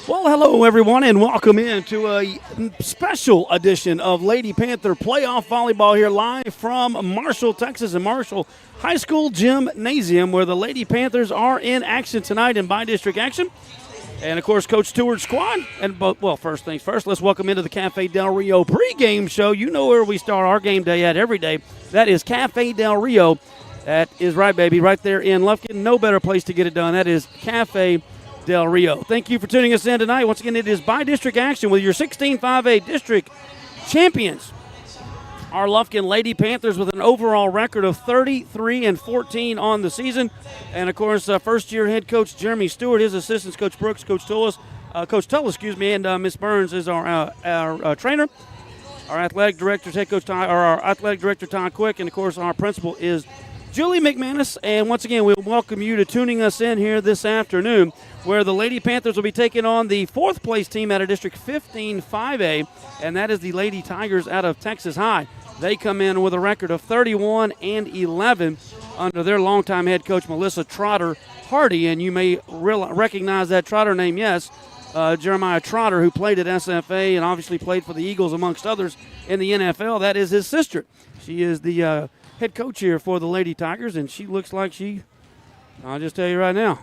Well, hello, everyone, and welcome in to a special edition of Lady Panther Playoff Volleyball here live from Marshall, Texas, and Marshall High School Gymnasium, where the Lady Panthers are in action tonight in by-district action. And, of course, Coach Stewart's squad. And, well, first things first, let's welcome into the Cafe Del Rio pregame show. You know where we start our game day at every day. That is Cafe Del Rio. That is right, baby, right there in Lufkin. No better place to get it done. That is Cafe Del Rio. Thank you for tuning us in tonight. Once again, it is by-district action with your 16-5A district champions. Our Lufkin Lady Panthers with an overall record of 33-14 on the season. And, of course, first-year head coach Jeremy Stewart, his assistants, Coach Brooks, Coach Tullis, and Miss Burns is our trainer. Our athletic director, our athletic director, Todd Quick, and, of course, our principal is Julie McManus. And once again, we'll welcome you to tuning us in here this afternoon, where the Lady Panthers will be taking on the fourth-place team out of District 15-5A, and that is the Lady Tigers out of Texas High. They come in with a record of 31-11 under their longtime head coach, Melissa Trotter Hardy, and you may recognize that Trotter name, yes, Jeremiah Trotter, who played at SFA and obviously played for the Eagles, amongst others, in the NFL. That is his sister. She is the head coach here for the Lady Tigers, and she looks like I'll just tell you right now,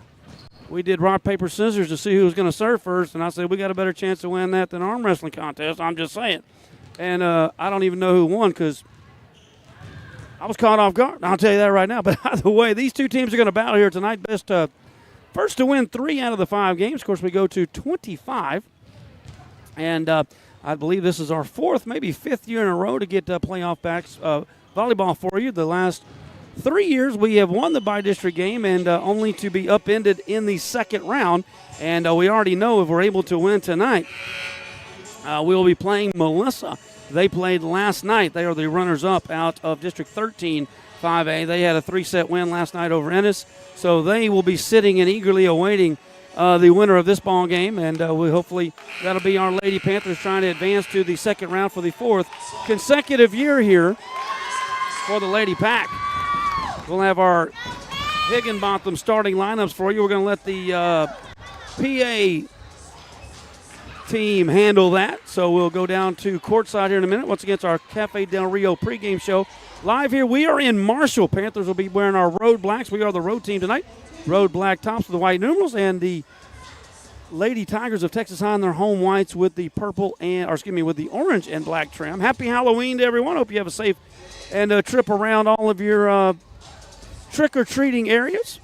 we did rock, paper, scissors to see who was going to serve first, and I said we got a better chance to win that than arm wrestling contest. I'm just saying. And I don't even know who won because I was caught off guard. I'll tell you that right now. But either way, these two teams are going to battle here tonight. First to win 3 out of the 5 games. Of course, we go to 25. And I believe this is our 4th, maybe 5th year in a row to get playoff backs volleyball for you. The last 3 years we have won the by-district game and only to be upended in the second round. And we already know if we're able to win tonight, we'll be playing Melissa. They played last night. They are the runners-up out of District 13-5A. They had a 3-set win last night over Ennis. So they will be sitting and eagerly awaiting the winner of this ball game. And we hopefully that'll be our Lady Panthers trying to advance to the second round for the 4th consecutive year here for the Lady Pack. We'll have our Higginbotham starting lineups for you. We're going to let the PA team handle that. So we'll go down to courtside here in a minute. Once again, it's our Cafe Del Rio pregame show. Live here, we are in Marshall. Panthers will be wearing our road blacks. We are the road team tonight. Road black tops with the white numerals, and the Lady Tigers of Texas High in their home whites with the with the orange and black trim. Happy Halloween to everyone. Hope you have a safe and trip around all of your trick-or-treating areas.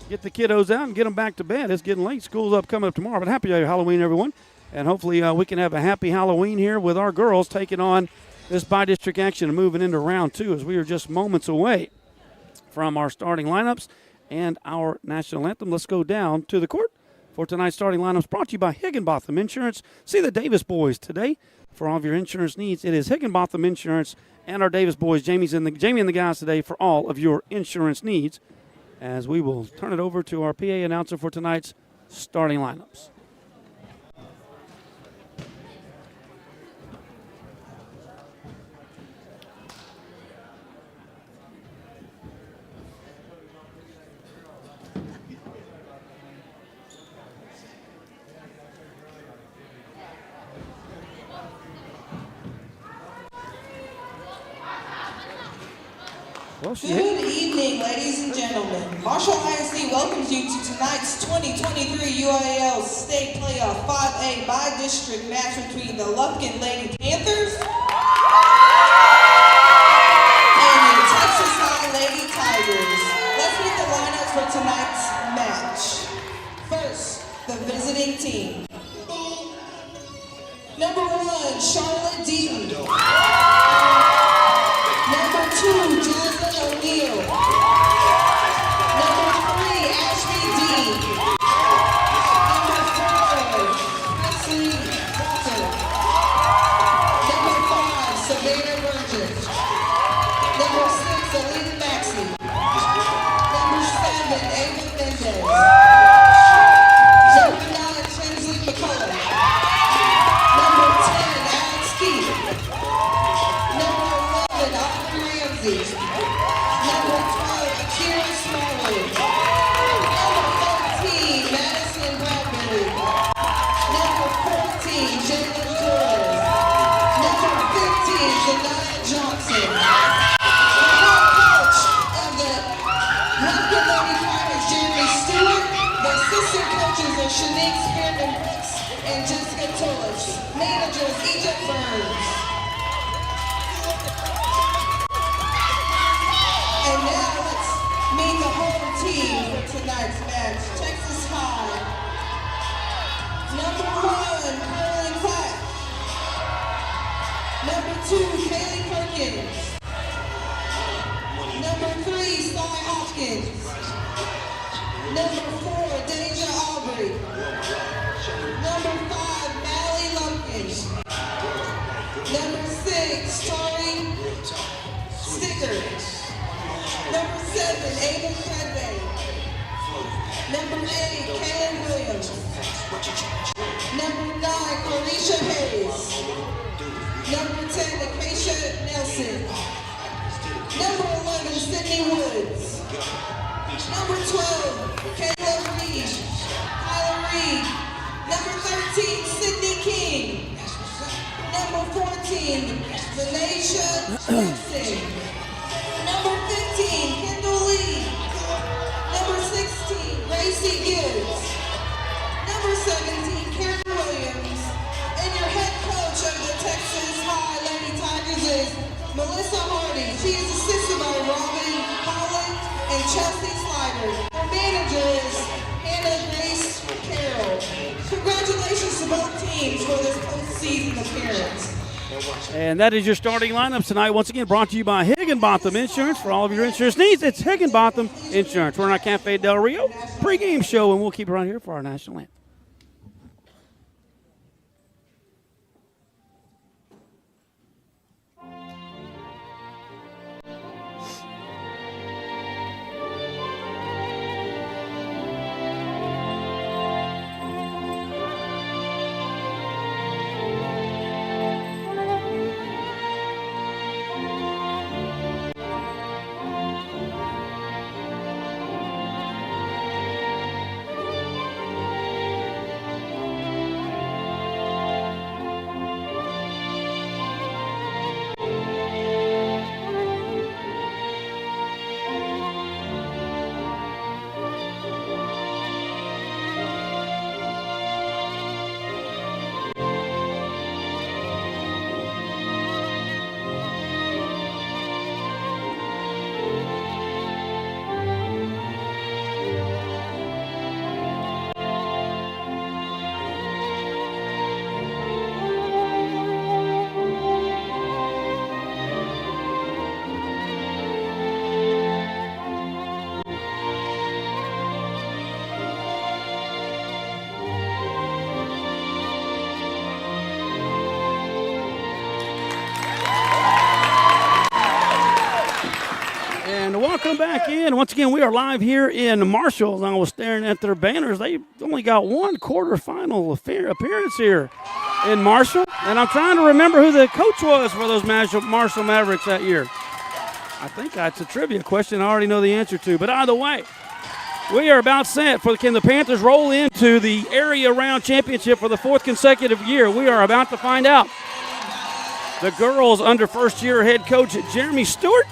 Get the kiddos out and get them back to bed. It's getting late. School's coming up tomorrow. But happy Halloween, everyone. And hopefully we can have a happy Halloween here with our girls taking on this by-district action and moving into round 2, as we are just moments away from our starting lineups and our national anthem. Let's go down to the court for tonight's starting lineups, brought to you by Higginbotham Insurance. See the Davis boys today for all of your insurance needs. It is Higginbotham Insurance and our Davis boys, Jamie and the guys today, for all of your insurance needs, as we will turn it over to our PA announcer for tonight's starting lineups. Good evening, ladies and gentlemen. Marshall ISD welcomes you to tonight's 2023 UIL State Playoff 5A by-district match between the Lufkin Lady Panthers and the Texas High Lady Tigers. Let's meet the lineups for tonight's match. First, the visiting team. Number 1, Charlotte Deaton. Number 2, Jasmine O'Neill. Number 3, Ashley Dean. Number 4, Leslie Walter. Number 5, Savannah Burgess. Number 6, Alita Maxey. Number 7, Ava Mendez. Number 9, Chensley McCullough. Number 10, Alex Keith. and Jessica Tullis. Managers, Egypt Burns. And now let's meet the home team for tonight's match. Texas High. Number 1, Carolyn Clack. Number 2, Kaylee Perkins. Number 3, Cy Hopkins. Number 4, Deja Aubrey. Number 5, Mallie Lufkin. Number 6, Tori Sticker. Number 7, Ava Threadbay. Number 8, Kaylin Williams. Number 9, Carisha Hayes. Number 10, Acacia Nelson. Number 11, Sydney Woods. Number 12, Kayla Reed. Kyla Reed. Number 13, Sydney King. Number 14, Malaysia Johnson. Number 15, Kendall Lee. Number 16, Gracie Gibbs. Number 17, Karen Williams. And your head coach of the Texas High Lady Tigers is Melissa Hardy. She is assisted by Robin Holland and Chelsea Slider. Her manager is Hannah Grace Carroll. Congratulations to both teams for this postseason appearance. And that is your starting lineups tonight. Once again, brought to you by Higginbotham Insurance. For all of your insurance needs, it's Higginbotham Insurance. We're in our Cafe Del Rio pregame show, and we'll keep it right here for our national anthem. Welcome back in. Once again, we are live here in Marshall. And I was staring at their banners. They only got one quarterfinal appearance here in Marshall. And I'm trying to remember who the coach was for those Marshall Mavericks that year. I think that's a trivia question I already know the answer to. But either way, we are about set for can the Panthers roll into the area round championship for the 4th consecutive year. We are about to find out. The girls under first-year head coach Jeremy Stewart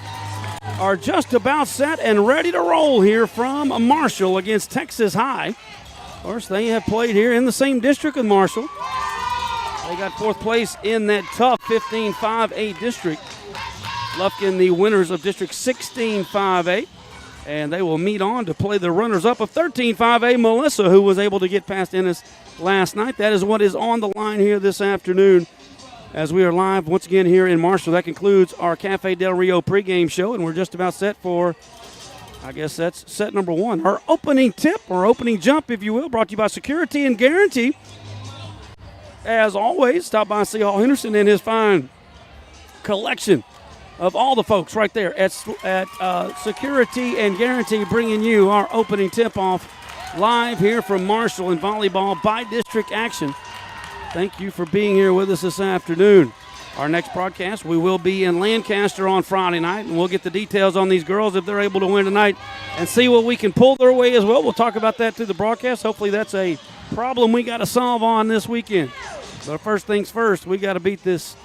are just about set and ready to roll here from Marshall against Texas High. Of course, they have played here in the same district with Marshall. They got 4th place in that tough 15-5A district. Lufkin, the winners of District 16-5A. And they will meet on to play the runners-up of 13-5A, Melissa, who was able to get past Ennis last night. That is what is on the line here this afternoon as we are live once again here in Marshall. That concludes our Cafe Del Rio pregame show, and we're just about set for, I guess that's set number 1. Our opening tip, or opening jump, if you will, brought to you by Security and Guarantee. As always, stop by C. Hall Henderson and his fine collection of all the folks right there at Security and Guarantee, bringing you our opening tip-off live here from Marshall in volleyball by district action. Thank you for being here with us this afternoon. Our next broadcast, we will be in Lancaster on Friday night, and we'll get the details on these girls if they're able to win tonight and see what we can pull their way as well. We'll talk about that through the broadcast. Hopefully that's a problem we got to solve on this weekend. But first things first, we got to beat this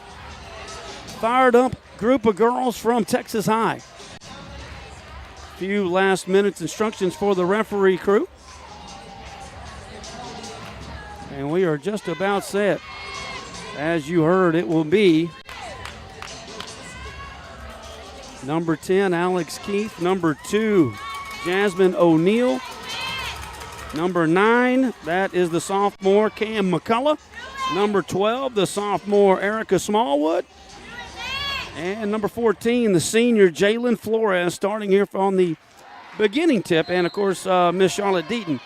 fired-up group of girls from Texas High. Few last-minute instructions for the referee crew. And we are just about set. As you heard, it will be number 10, Alex Keith. Number 2, Jasmine O'Neill. Number 9, that is the sophomore, Cam McCullough. Number 12, the sophomore, Erica Smallwood. And number 14, the senior, Jalen Flores, starting here on the beginning tip. And, of course, Miss Charlotte Deaton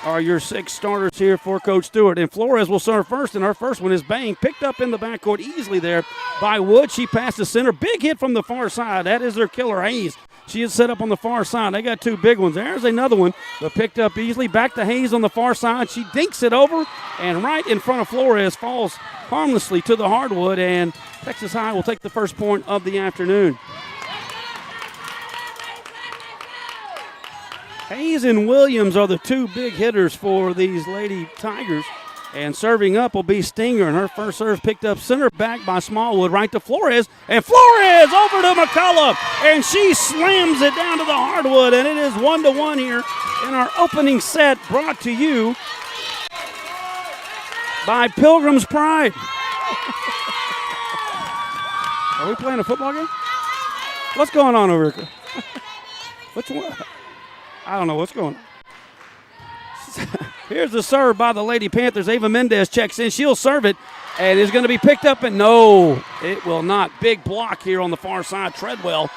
are your 6 starters here for Coach Stewart. And Flores will serve first, and her first one is bang, picked up in the backcourt easily there by Wood. She passed the center. Big hit from the far side. That is their killer, Hayes. She is set up on the far side. They got 2 big ones. There's another one, but picked up easily. Back to Hayes on the far side. She dinks it over, and right in front of Flores, falls harmlessly to the hardwood, and Texas High will take the first point of the afternoon. Hayes and Williams are the 2 big hitters for these Lady Tigers. And serving up will be Stinger, and her first serve picked up center back by Smallwood right to Flores. And Flores over to McCullough, and she slams it down to the hardwood, and it is 1-1 here in our opening set, brought to you by Pilgrim's Pride. Are we playing a football game? What's going on over here? Which one? I don't know what's going on. Here's the serve by the Lady Panthers. Ava Mendez checks in. She'll serve it, and is going to be picked up, and no, it will not. Big block here on the far side. Treadwell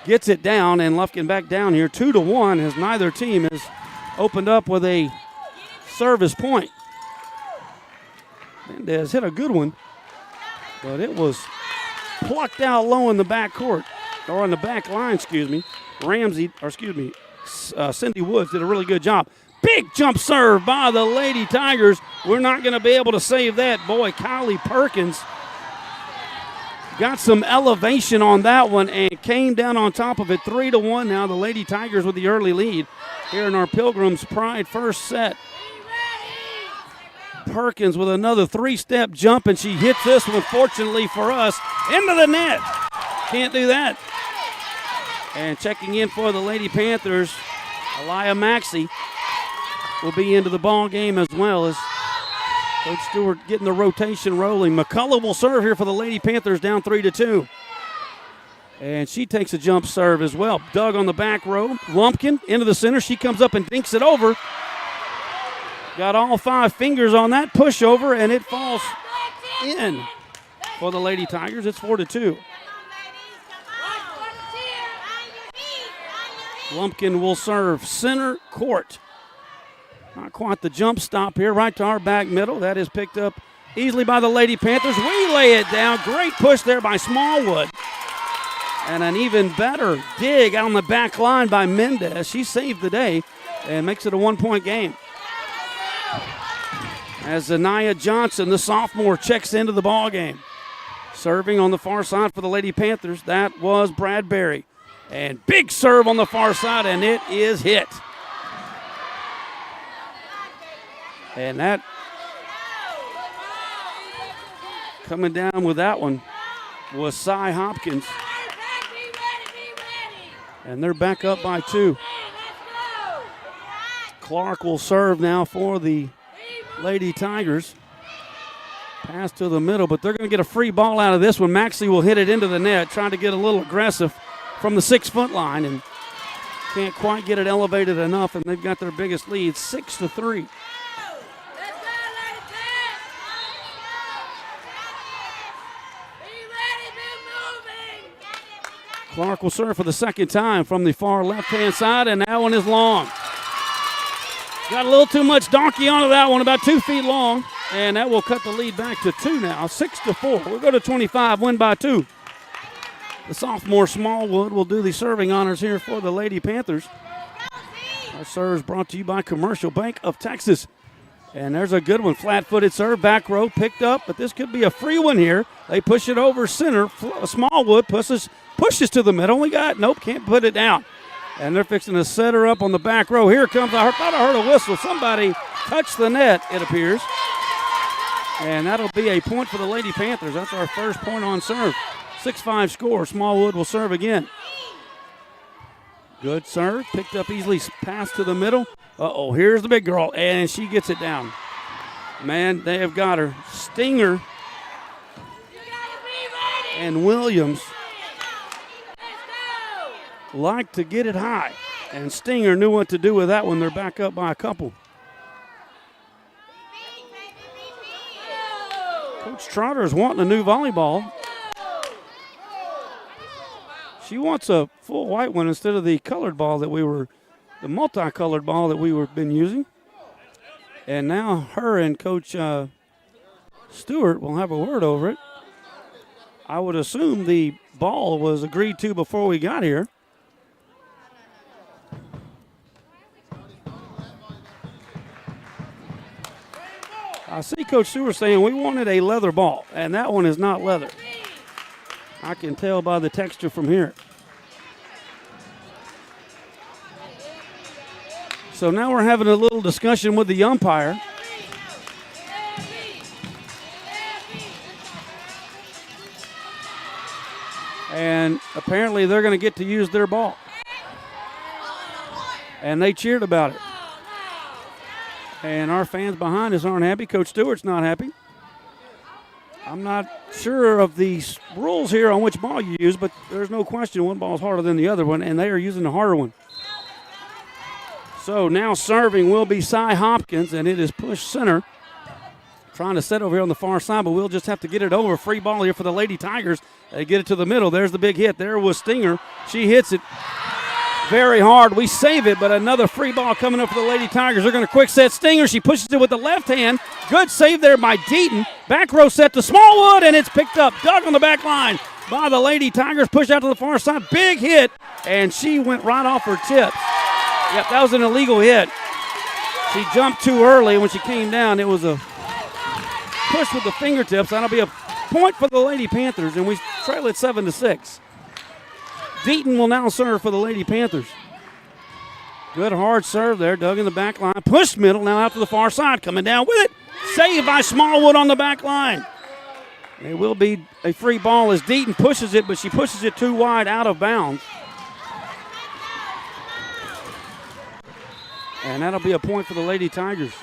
gets it down, and Lufkin back down here 2-1 as neither team has opened up with a service point. Mendez hit a good one, but it was plucked out low in the back court, or on the back line, Cindy Woods did a really good job. Big jump serve by the Lady Tigers. We're not going to be able to save that. Boy, Kylie Perkins got some elevation on that one and came down on top of it. 3-1 now. The Lady Tigers with the early lead here in our Pilgrim's Pride first set. Perkins with another 3-step jump, and she hits this one, fortunately for us, into the net. Can't do that. And checking in for the Lady Panthers, Aliyah Maxey will be into the ball game as well as Coach Stewart getting the rotation rolling. McCullough will serve here for the Lady Panthers, down 3-2. And she takes a jump serve as well. Doug on the back row. Lumpkin into the center. She comes up and dinks it over. Got all 5 fingers on that pushover, and it falls in for the Lady Tigers. It's 4-2. Lumpkin will serve center court. Not quite the jump stop here, right to our back middle. That is picked up easily by the Lady Panthers. We lay it down. Great push there by Smallwood. And an even better dig on the back line by Mendez. She saved the day and makes it a 1-point game. As Zanaya Johnson, the sophomore, checks into the ball game. Serving on the far side for the Lady Panthers, that was Bradbury. And big serve on the far side, and it is hit. And that, coming down with that one, was Cy Hopkins. And they're back up by 2. Clark will serve now for the Lady Tigers. Pass to the middle, but they're going to get a free ball out of this one. Maxey will hit it into the net, trying to get a little aggressive from the 6-foot line, and can't quite get it elevated enough, and they've got their biggest lead, 6-3. Clark will serve for the second time from the far left-hand side, and that one is long. Got a little too much donkey onto that one, about 2 feet long, and that will cut the lead back to 2 now, 6-4. We'll go to 25, win by 2. The sophomore Smallwood will do the serving honors here for the Lady Panthers. Our serve is brought to you by Commercial Bank of Texas. And there's a good one, flat-footed serve, back row, picked up, but this could be a free one here. They push it over center. Smallwood pushes to the middle. Nope, can't put it down. And they're fixing to set her up on the back row. Here comes, I thought I heard a whistle. Somebody touched the net, it appears. And that'll be a point for the Lady Panthers. That's our first point on serve. 6-5 score. Smallwood will serve again. Good serve, picked up easily, pass to the middle. Here's the big girl, and she gets it down. Man, they have got her. Stinger and Williams like to get it high. And Stinger knew what to do with that one. They're back up by a couple. Coach Trotter's wanting a new volleyball. She wants a full white one instead of the colored ball that the multicolored ball that we were been using. And now her and Coach Stewart will have a word over it. I would assume the ball was agreed to before we got here. I see Coach Stewart saying we wanted a leather ball, and that one is not leather. I can tell by the texture from here. So now we're having a little discussion with the umpire. And apparently they're going to get to use their ball. And they cheered about it. And our fans behind us aren't happy. Coach Stewart's not happy. I'm not sure of the rules here on which ball you use, but there's no question one ball is harder than the other one, and they are using the harder one. So now serving will be Cy Hopkins, and it is pushed center. Trying to set over here on the far side, but we'll just have to get it over. Free ball here for the Lady Tigers. They get it to the middle. There's the big hit. There was Stinger. She hits it very hard. We save it, but another free ball coming up for the Lady Tigers. They're going to quick set Stinger. She pushes it with the left hand. Good save there by Deaton. Back row set to Smallwood, and it's picked up. Dug on the back line by the Lady Tigers. Push out to the far side. Big hit, and she went right off her tips. Yep, that was an illegal hit. She jumped too early. When she came down, it was a push with the fingertips. That'll be a point for the Lady Panthers, and we trail it 7-6. Deaton will now serve for the Lady Panthers. Good hard serve there. Dug in the back line. Push middle, now out to the far side. Coming down with it. Saved by Smallwood on the back line. It will be a free ball as Deaton pushes it, but she pushes it too wide out of bounds. And that'll be a point for the Lady Tigers.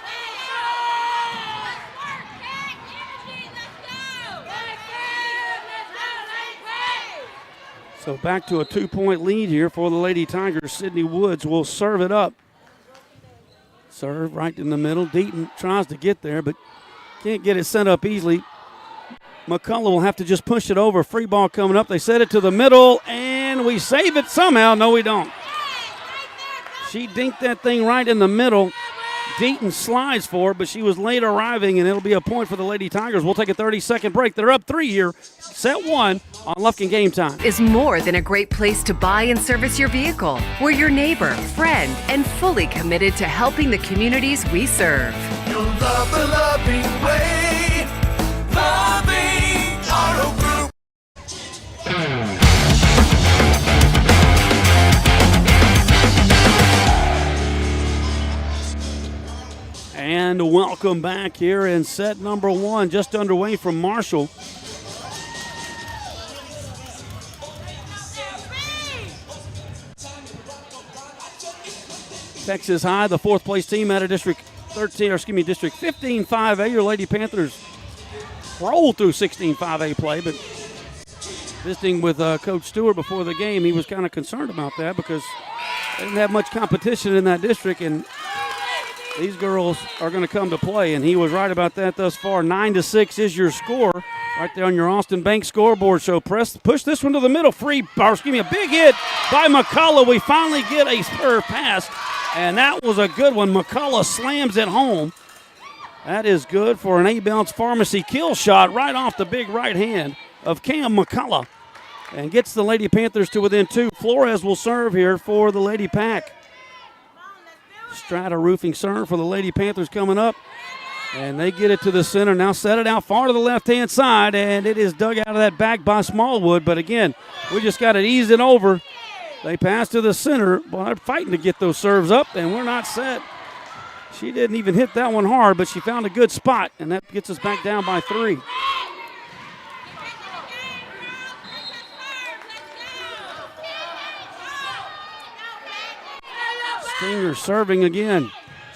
So back to a 2-point lead here for the Lady Tigers. Sydney Woods will serve it up. Serve right in the middle. Deaton tries to get there, but can't get it sent up easily. McCullough will have to just push it over. Free ball coming up. They set it to the middle, and we save it somehow. No, we don't. She dinked that thing right in the middle. Deaton slides for it, but she was late arriving, and it'll be a point for the Lady Tigers. We'll take a 30-second break. They're up 3 here. Set 1 on Lufkin Game Time. Is more than a great place to buy and service your vehicle. We're your neighbor, friend, and fully committed to helping the communities we serve. You'll love the loving way. Loving Auto Group. And welcome back here in set number 1, just underway from Marshall. Texas High, the 4th place team out of District 15 5A. Your Lady Panthers rolled through 16 5A play, but visiting with Coach Stewart before the game, he was kind of concerned about that because they didn't have much competition in that district, and these girls are going to come to play, and he was right about that thus far. 9-6 is your score right there on your Austin Bank scoreboard. So push this one to the middle. A big hit by McCullough. We finally get a spur pass, and that was a good one. McCullough slams it home. That is good for an A-Bounce Pharmacy kill shot right off the big right hand of Cam McCullough and gets the Lady Panthers to within 2. Flores will serve here for the Lady Pack. Strata roofing serve for the Lady Panthers coming up. And they get it to the center. Now set it out far to the left-hand side, and it is dug out of that back by Smallwood. But again, we just got to ease it over. They pass to the center. Well, they're fighting to get those serves up, and we're not set. She didn't even hit that one hard, but she found a good spot, and that gets us back down by 3. Stinger serving again.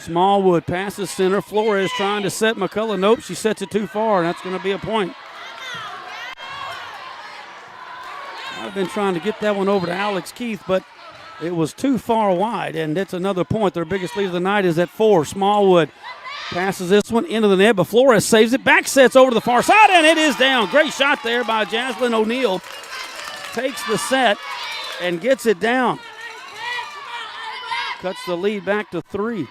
Smallwood passes center. Flores trying to set McCullough. Nope, she sets it too far, and that's going to be a point. I've been trying to get that one over to Alex Keith, but it was too far wide, and it's another point. Their biggest lead of the night is at 4. Smallwood passes this one into the net, but Flores saves it. Back sets over to the far side, and it is down. Great shot there by Jaslyn O'Neal. Takes the set and gets it down. Cuts the lead back to 3.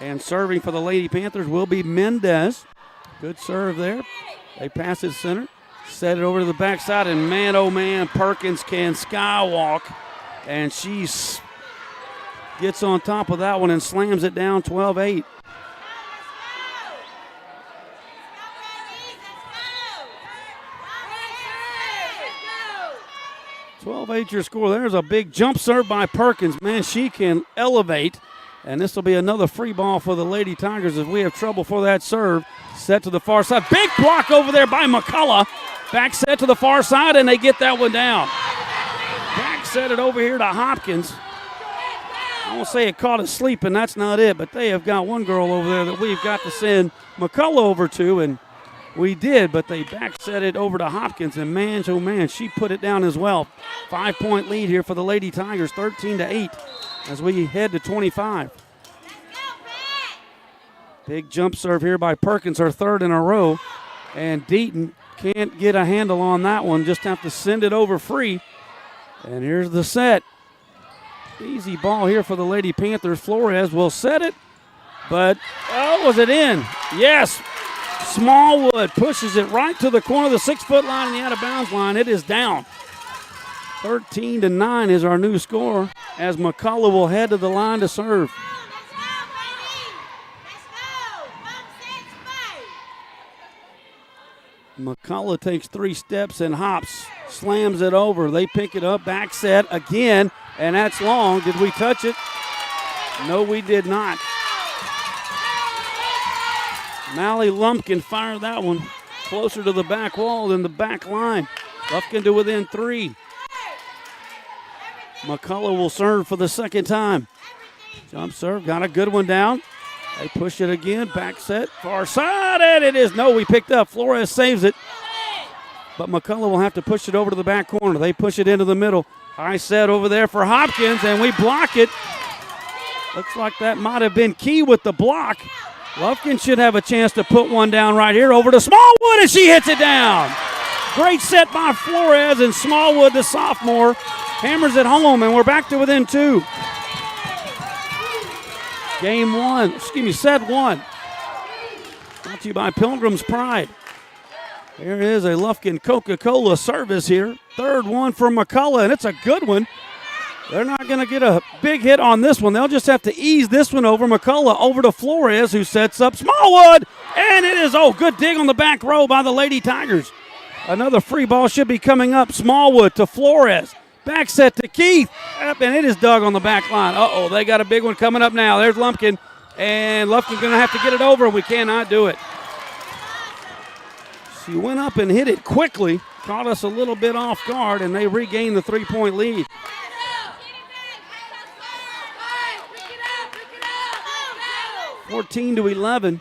And serving for the Lady Panthers will be Mendez. Good serve there. They pass it center. Set it over to the backside, and man, oh man, Perkins can skywalk. And she gets on top of that one and slams it down 12-8. Your score. There's a big jump serve by Perkins. Man, she can elevate. And this will be another free ball for the Lady Tigers as we have trouble for that serve. Set to the far side. Big block over there by McCullough. Back set to the far side, and they get that one down. Back set it over here to Hopkins. I won't say it caught us sleeping. That's not it. But they have got one girl over there that we've got to send McCullough over to, and we did, but they back set it over to Hopkins, and man, oh man, she put it down as well. 5-point lead here for the Lady Tigers, 13-8 as we head to 25. Big jump serve here by Perkins, her third in a row, and Deaton can't get a handle on that one, just have to send it over free. And here's the set. Easy ball here for the Lady Panthers. Flores will set it, but, oh, was it in? Yes. Smallwood pushes it right to the corner of the 6-foot line and the out-of-bounds line. It is down. 13-9 is our new score as McCullough will head to the line to serve. McCullough takes 3 steps and hops, slams it over. They pick it up, back set again, and that's long. Did we touch it? No, we did not. Mally Lumpkin fired that one closer to the back wall than the back line. Lufkin to within 3. McCullough will serve for the second time. Jump serve, got a good one down. They push it again, back set, far side, and it is, no, we picked up. Flores saves it, but McCullough will have to push it over to the back corner. They push it into the middle. High set over there for Hopkins, and we block it. Looks like that might have been key with the block. Lufkin should have a chance to put one down right here over to Smallwood, and she hits it down. Great set by Flores, and Smallwood, the sophomore, hammers it home, and we're back to within 2. Set 1. Brought to you by Pilgrim's Pride. There is a Lufkin Coca-Cola service here. Third one for McCullough, and it's a good one. They're not going to get a big hit on this one. They'll just have to ease this one over. McCullough over to Flores, who sets up Smallwood, and it is, good dig on the back row by the Lady Tigers. Another free ball should be coming up. Smallwood to Flores. Back set to Keith, and it is dug on the back line. They got a big one coming up now. There's Lumpkin, and Lufkin's going to have to get it over, and we cannot do it. She went up and hit it quickly, caught us a little bit off guard, and they regained the 3-point lead. (14 to 11).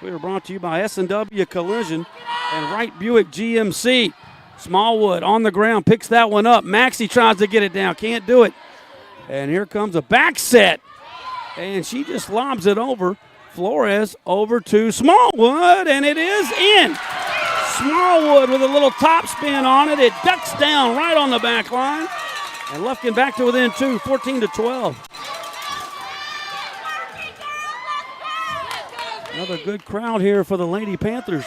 We are brought to you by S&W Collision and Wright Buick GMC. Smallwood on the ground, picks that one up. Maxie tries to get it down, can't do it. And here comes a back set. And she just lobs it over. Flores over to Smallwood, and it is in. Smallwood with a little top spin on it. It ducks down right on the back line. And Lufkin back to within 2, 14 to 12. Another good crowd here for the Lady Panthers.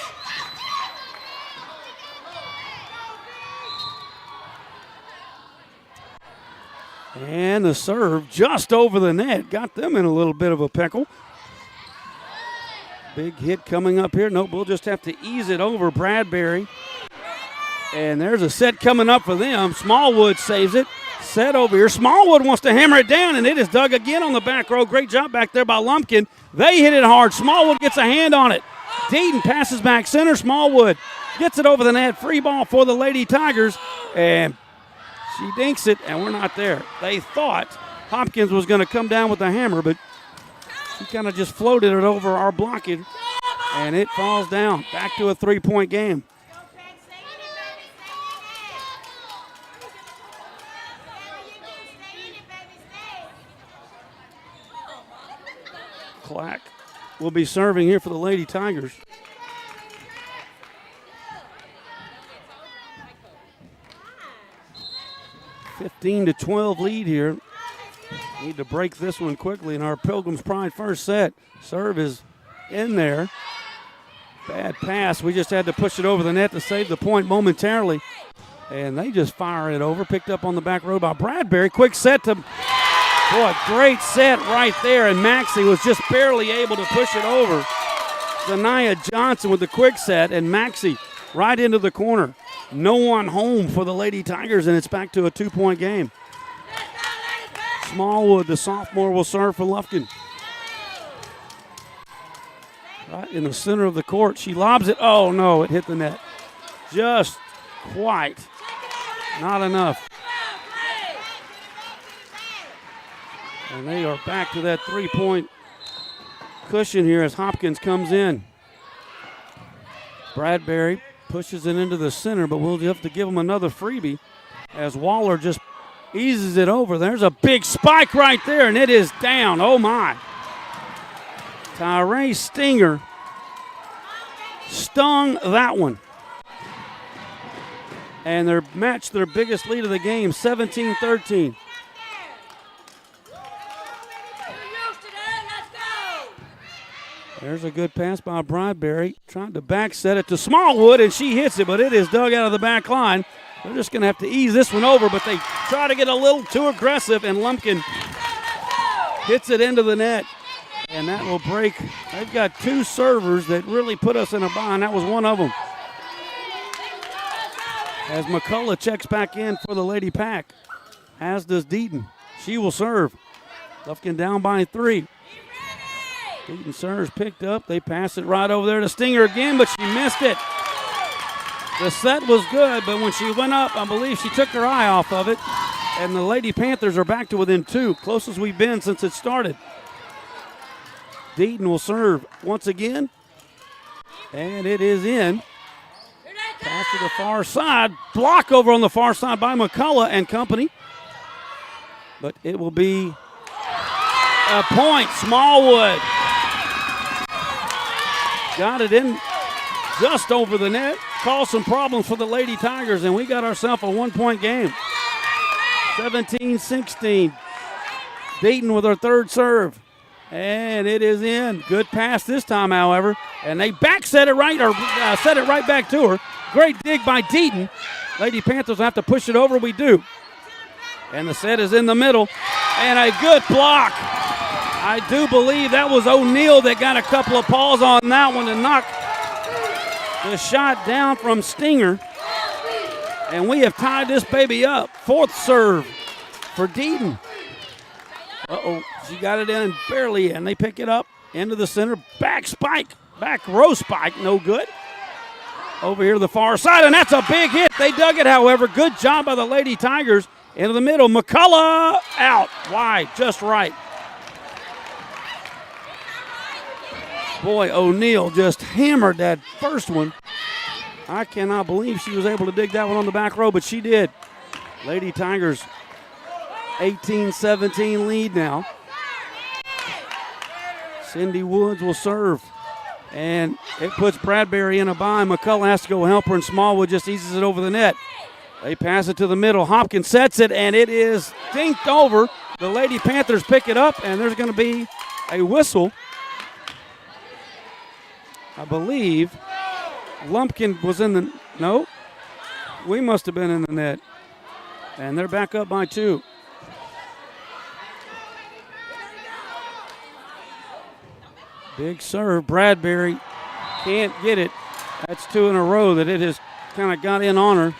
And the serve just over the net. Got them in a little bit of a pickle. Big hit coming up here. Nope, we'll just have to ease it over Bradbury. And there's a set coming up for them. Smallwood saves it. Set over here. Smallwood wants to hammer it down, and it is dug again on the back row. Great job back there by Lumpkin. They hit it hard. Smallwood gets a hand on it. Deaton passes back center. Smallwood gets it over the net. Free ball for the Lady Tigers. And She dinks it, and we're not there. They thought Hopkins was going to come down with a hammer, but she kind of just floated it over our blockage, and it falls down. Back to a 3-point game. Clack will be serving here for the Lady Tigers. (15-12) lead here. Need to break this one quickly in our Pilgrim's Pride first set. Serve is in there. Bad pass. We just had to push it over the net to save the point momentarily. And they just fire it over. Picked up on the back row by Bradbury. Quick set to, boy, great set right there. And Maxie was just barely able to push it over. Zanaya Johnson with the quick set. And Maxie right into the corner. No one home for the Lady Tigers, and it's back to a 2-point game. Smallwood, the sophomore, will serve for Lufkin. Right in the center of the court. She lobs it. Oh, no, it hit the net. Just quite not enough. And they are back to that 3-point cushion here as Hopkins comes in. Bradbury pushes it into the center, but we'll have to give him another freebie as Waller just eases it over. There's a big spike right there, and it is down. Oh, my. Tyree Stinger stung that one. And they're matched their biggest lead of the game, 17-13. There's a good pass by Bradbury. Trying to back set it to Smallwood, and she hits it, but it is dug out of the back line. They're just going to have to ease this one over, but they try to get a little too aggressive, and Lumpkin hits it into the net, and that will break. They've got two servers that really put us in a bind. That was one of them. As McCullough checks back in for the Lady Pack, as does Deaton. She will serve. Lufkin down by 3. Deaton serves picked up. They pass it right over there to Stinger again, but she missed it. The set was good, but when she went up, I believe she took her eye off of it. And the Lady Panthers are back to within 2, closest we've been since it started. Deaton will serve once again. And it is in. Pass to the far side. Block over on the far side by McCullough and company. But it will be a point. Smallwood got it in just over the net. Caused some problems for the Lady Tigers, and we got ourselves a 1-point game. 17-16. Deaton with her third serve. And it is in. Good pass this time, however. And they set it right back to her. Great dig by Deaton. Lady Panthers will have to push it over. We do. And the set is in the middle. And a good block. I do believe that was O'Neal that got a couple of paws on that one to knock the shot down from Stinger. And we have tied this baby up. Fourth serve for Deaton. Uh-oh, she got it in, barely in. They pick it up into the center. Back spike, back row spike, no good. Over here to the far side, and that's a big hit. They dug it, however. Good job by the Lady Tigers. Into the middle, McCullough out, wide, just right. Boy, O'Neal just hammered that first one. I cannot believe she was able to dig that one on the back row, but she did. Lady Tigers 18-17 lead now. Cindy Woods will serve. And it puts Bradbury in a bind. McCullough has to go help her, and Smallwood just eases it over the net. They pass it to the middle. Hopkins sets it, and it is dinked over. The Lady Panthers pick it up, and there's going to be a whistle. I believe Lumpkin was in the – no, we must have been in the net. And they're back up by 2. Big serve. Bradbury can't get it. That's 2 in a row that it has kind of got in on her.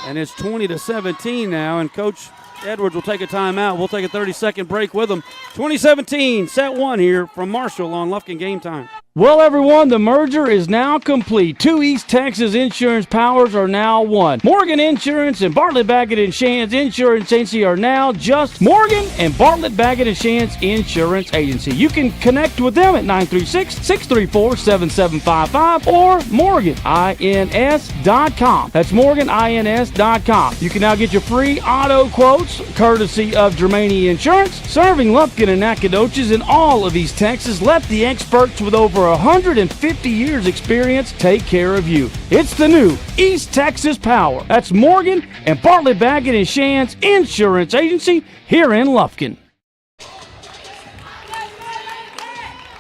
And it's 20-17 now, and Coach Edwards will take a timeout. We'll take a 30-second break with them. 2017, set 1 here from Marshall on Lufkin Game Time. Well, everyone, the merger is now complete. Two East Texas insurance powers are now one. Morgan Insurance and Bartlett Baggett & Shands Insurance Agency are now just Morgan and Bartlett Baggett & Shands Insurance Agency. You can connect with them at 936-634-7755 or morganins.com. That's morganins.com. You can now get your free auto quotes courtesy of Germania Insurance. Serving Lufkin and Nacogdoches in all of East Texas. Let the experts with over 150 years experience take care of you. It's the new East Texas Power. That's Morgan and Bartlett Baggett & Shands Insurance Agency here in Lufkin.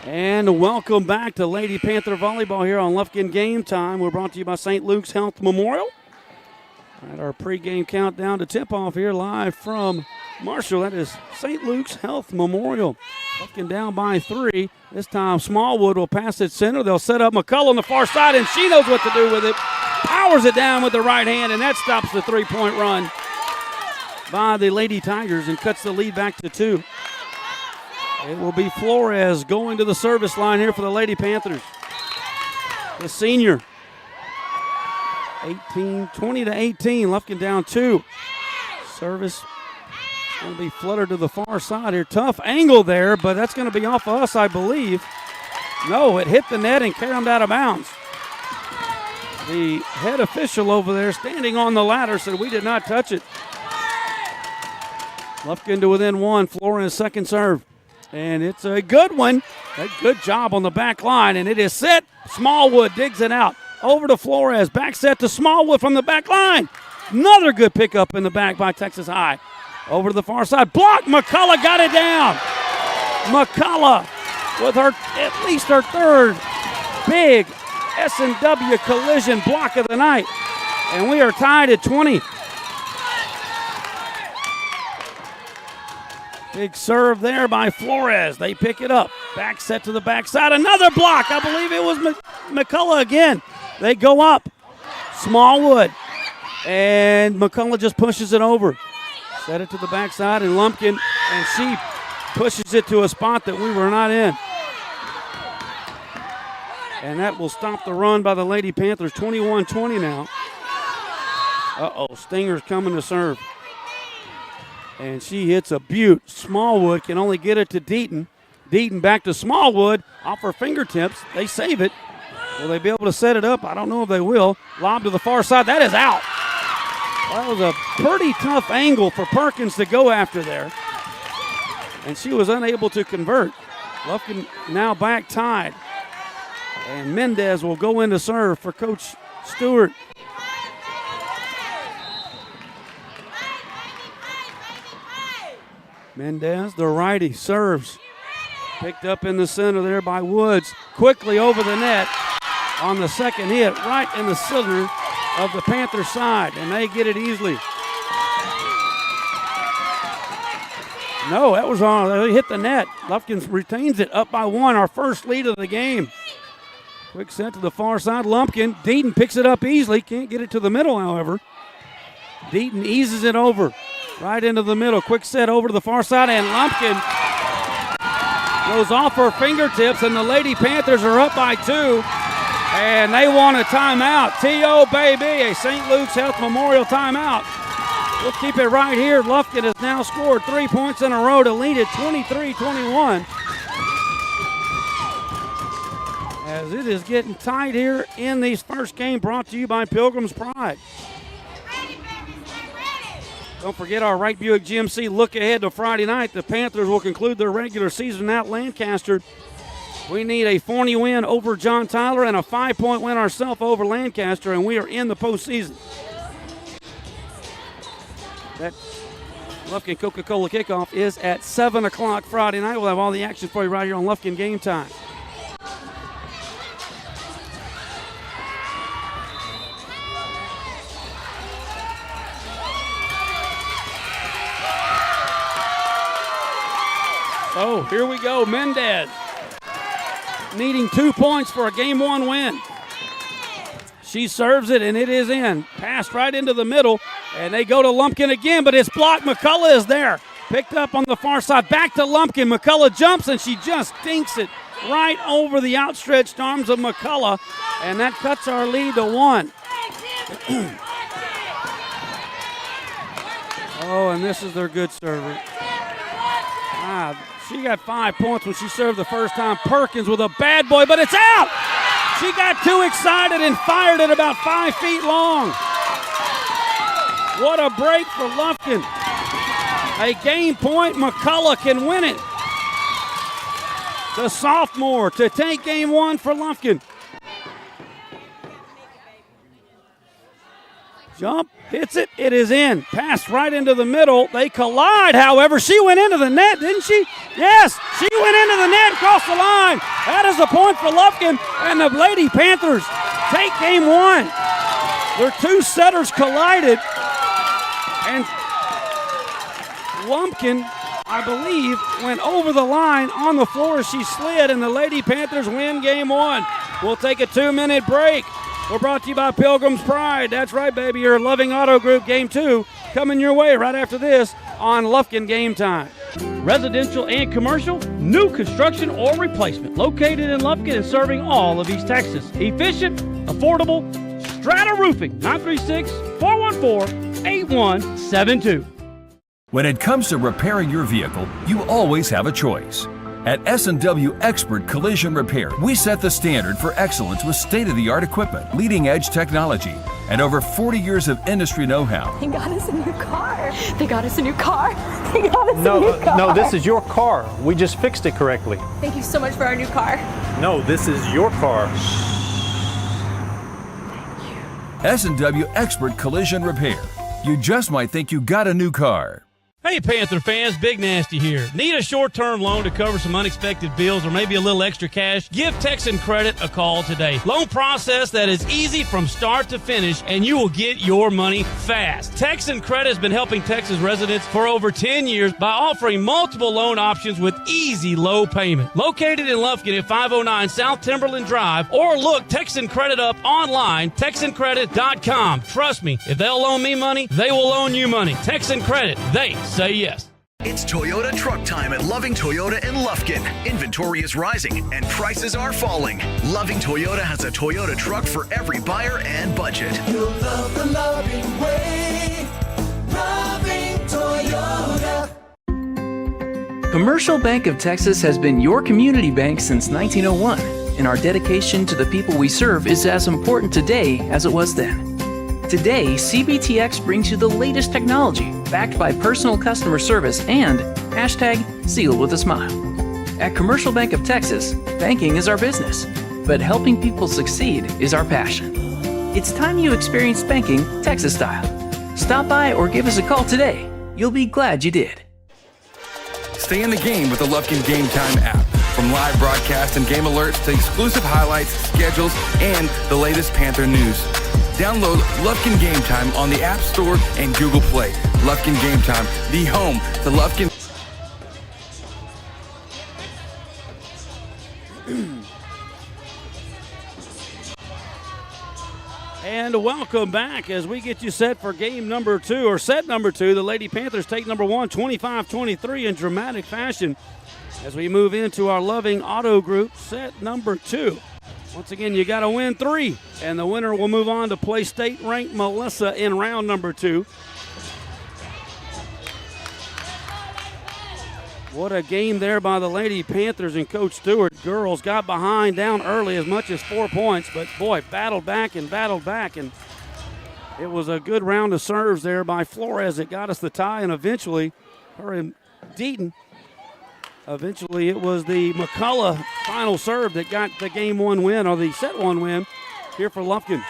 And welcome back to Lady Panther Volleyball here on Lufkin Game Time. We're brought to you by St. Luke's Health Memorial. At our pregame countdown to tip-off here live from Marshall. That is St. Luke's Health Memorial. Looking down by 3. This time Smallwood will pass it center. They'll set up McCullough on the far side, and she knows what to do with it. Powers it down with the right hand, and that stops the three-point run by the Lady Tigers and cuts the lead back to 2. It will be Flores going to the service line here for the Lady Panthers. The senior. 20-18. Lufkin down 2. Service going to be fluttered to the far side here. Tough angle there, but that's going to be off of us, I believe. No, it hit the net and carried out of bounds. The head official over there standing on the ladder said we did not touch it. Lufkin to within 1. Flores second serve. And it's a good one. A good job on the back line, and it is set. Smallwood digs it out. Over to Flores. Back set to Smallwood from the back line. Another good pickup in the back by Texas High. Over to the far side. Block. McCullough got it down. McCullough with at least her third big S&W collision block of the night. And we are tied at 20. Big serve there by Flores. They pick it up. Back set to the backside. Another block. I believe it was McCullough again. They go up. Smallwood. And McCullough just pushes it over. Set it to the backside, and Lumpkin, and she pushes it to a spot that we were not in. And that will stop the run by the Lady Panthers. 21-20 now. Stinger's coming to serve. And she hits a beaut. Smallwood can only get it to Deaton. Deaton back to Smallwood off her fingertips. They save it. Will they be able to set it up? I don't know if they will. Lob to the far side. That is out. That was a pretty tough angle for Perkins to go after there. And she was unable to convert. Lufkin now back tied. And Mendez will go in to serve for Coach Stewart. Mendez, the righty, serves. Picked up in the center there by Woods. Quickly over the net on the second hit, right in the center of the Panther side, and they get it easily. No, that was on. They hit the net. Lufkin retains it up by 1, our first lead of the game. Quick set to the far side. Lumpkin. Deaton picks it up easily. Can't get it to the middle, however. Deaton eases it over right into the middle. Quick set over to the far side, and Lumpkin goes off her fingertips, and the Lady Panthers are up by 2. And they want a timeout. T.O. baby, a St. Luke's Health Memorial timeout. We'll keep it right here. Lufkin has now scored 3 points in a row to lead it 23-21. As it is getting tight here in these first game, brought to you by Pilgrim's Pride. Don't forget our Wright Buick GMC look ahead to Friday night. The Panthers will conclude their regular season at Lancaster. We need a 40 win over John Tyler and a 5-point win ourselves over Lancaster, and we are in the postseason. That Lufkin Coca-Cola kickoff is at 7 o'clock Friday night. We'll have all the action for you right here on Lufkin Game Time. So here we go, Mendez needing 2 points for a Game 1 win. She serves it, and it is in. Passed right into the middle, and they go to Lumpkin again, but it's blocked. McCullough is there. Picked up on the far side. Back to Lumpkin. McCullough jumps, and she just dinks it right over the outstretched arms of McCullough, and that cuts our lead to 1. Oh, and this is their good server. She got 5 points when she served the first time. Perkins with a bad boy, but it's out! She got too excited and fired it about 5 feet long. What a break for Lufkin. A game point, McCullough can win it. The sophomore to take game 1 for Lufkin. Jump, hits it, it is in. Pass right into the middle. They collide, however. She went into the net, didn't she? Yes, she went into the net, across the line. That is a point for Lufkin, and the Lady Panthers take game 1. Their 2 setters collided, and Lumpkin, I believe, went over the line on the floor as she slid, and the Lady Panthers win game 1. We'll take a 2-minute break. We're brought to you by Pilgrim's Pride. That's right, baby. Your Loving Auto Group game 2 coming your way right after this on Lufkin Game Time. Residential and commercial, new construction or replacement. Located in Lufkin and serving all of East Texas. Efficient, affordable, Strata Roofing, 936-414-8172. When it comes to repairing your vehicle, you always have a choice. At S&W Expert Collision Repair, we set the standard for excellence with state-of-the-art equipment, leading-edge technology, and over 40 years of industry know-how. They got us a new car. They got us a new car. They got us a new car. No, this is your car. We just fixed it correctly. Thank you so much for our new car. No, this is your car. S&W Expert Collision Repair. You just might think you got a new car. Hey Panther fans, Big Nasty here. Need a short-term loan to cover some unexpected bills or maybe a little extra cash? Give Texan Credit a call today. Loan process that is easy from start to finish, and you will get your money fast. Texan Credit has been helping Texas residents for over 10 years by offering multiple loan options with easy low payment. Located in Lufkin at 509 South Timberland Drive, or look Texan Credit up online, TexanCredit.com. Trust me, if they'll loan me money, they will loan you money. Texan Credit, they say yes. It's Toyota truck time at Loving Toyota in Lufkin. Inventory is rising and prices are falling. Loving Toyota has a Toyota truck for every buyer and budget. You'll love the loving way. Loving Toyota. Commercial Bank of Texas has been your community bank since 1901, and our dedication to the people we serve is as important today as it was then. Today, CBTX brings you the latest technology, backed by personal customer service and #sealed with a smile. At Commercial Bank of Texas, banking is our business, but helping people succeed is our passion. It's time you experience banking Texas style. Stop by or give us a call today. You'll be glad you did. Stay in the game with the Lufkin Game Time app. From live broadcast and game alerts to exclusive highlights, schedules, and the latest Panther news. Download Lufkin Game Time on the App Store and Google Play. Lufkin Game Time, the home to Lufkin. And welcome back as we get you set for game number 2, or set number 2. The Lady Panthers take number 1, 25-23 in dramatic fashion as we move into our Loving Auto Group set number 2. Once again, you got to win 3, and the winner will move on to play state-ranked Melissa in round number 2. What a game there by the Lady Panthers and Coach Stewart. Girls got behind down early as much as 4 points, but boy, battled back, and it was a good round of serves there by Flores that got us the tie, and eventually her and Deaton. Eventually, it was the McCullough final serve that got the game 1 win, or the set 1 win here for Lufkin.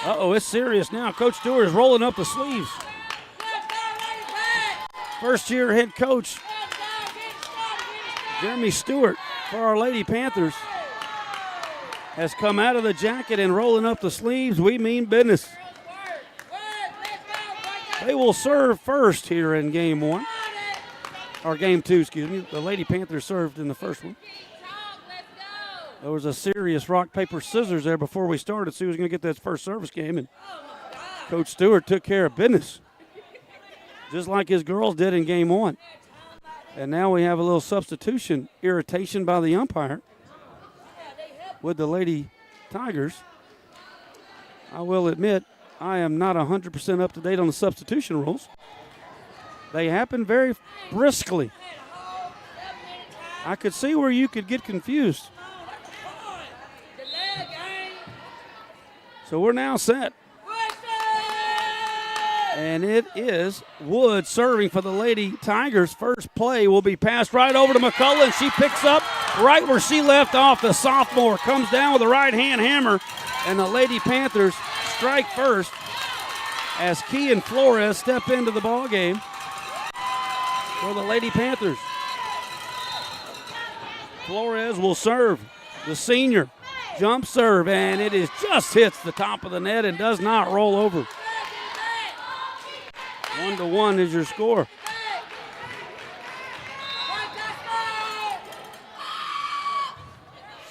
Uh-oh, it's serious now. Coach Stewart is rolling up the sleeves. First-year head coach Jeremy Stewart for our Lady Panthers has come out of the jacket and rolling up the sleeves. We mean business. They will serve first here in game 1, or game 2, excuse me. The Lady Panthers served in the first one. There was a serious rock, paper, scissors there before we started. See who was going to get that first service game, and Coach Stewart took care of business, just like his girls did in game 1. And now we have a little substitution irritation by the umpire with the Lady Tigers. I will admit, I am not 100% up to date on the substitution rules. They happen very briskly. I could see where you could get confused. So we're now set. And it is Wood serving for the Lady Tigers. First play will be passed right over to McCullough, and she picks up right where she left off. The sophomore comes down with a right-hand hammer, and the Lady Panthers strike first as Key and Flores step into the ball game for the Lady Panthers. Flores will serve. The senior jump serve, and it is just hits the top of the net and does not roll over. 1-1 is your score.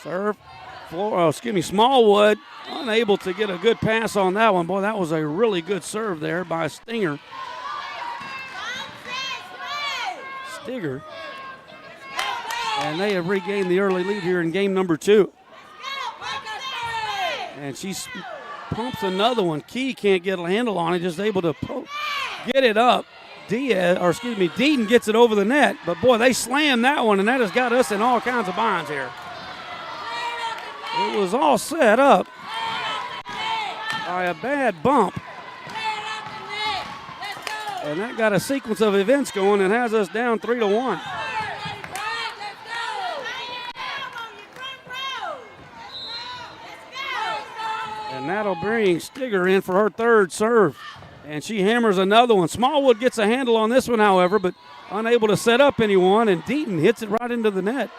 Serve. Smallwood unable to get a good pass on that one. Boy, that was a really good serve there by Stinger. And they have regained the early lead here in game number 2. And she pumps another one. Key can't get a handle on it, just able to get it up. Deaton gets it over the net, but boy, they slammed that one, and that has got us in all kinds of binds here. It was all set up by a bad bump. And that got a sequence of events going and has us down 3-1. And that'll bring Stigger in for her third serve. And she hammers another one. Smallwood gets a handle on this one, however, but unable to set up anyone, and Deaton hits it right into the net.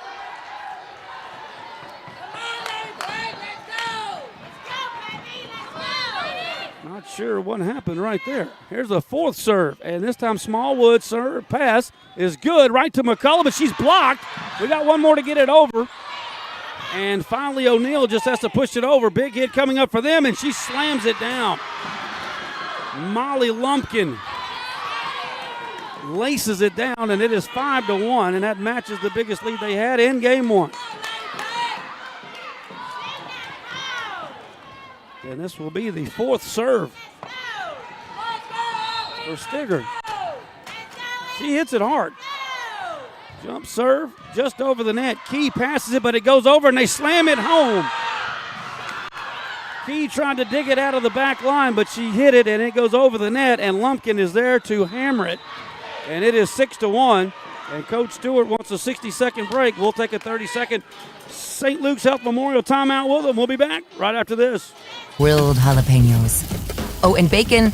Not sure what happened right there. Here's the fourth serve, and this time Smallwood's serve pass is good right to McCullough, but she's blocked. We got one more to get it over. And finally O'Neal just has to push it over. Big hit coming up for them, and she slams it down. Molly Lumpkin laces it down, and it is 5-1, and that matches the biggest lead they had in game 1. And this will be the fourth serve for Stigger. She hits it hard. Jump serve just over the net. Key passes it, but it goes over, and they slam it home. Key tried to dig it out of the back line, but she hit it, and it goes over the net, and Lumpkin is there to hammer it. And it is 6-1, and Coach Stewart wants a 60-second break. We'll take a 30-second St. Luke's Health Memorial timeout with them. We'll be back right after this. Grilled jalapenos. Oh, and bacon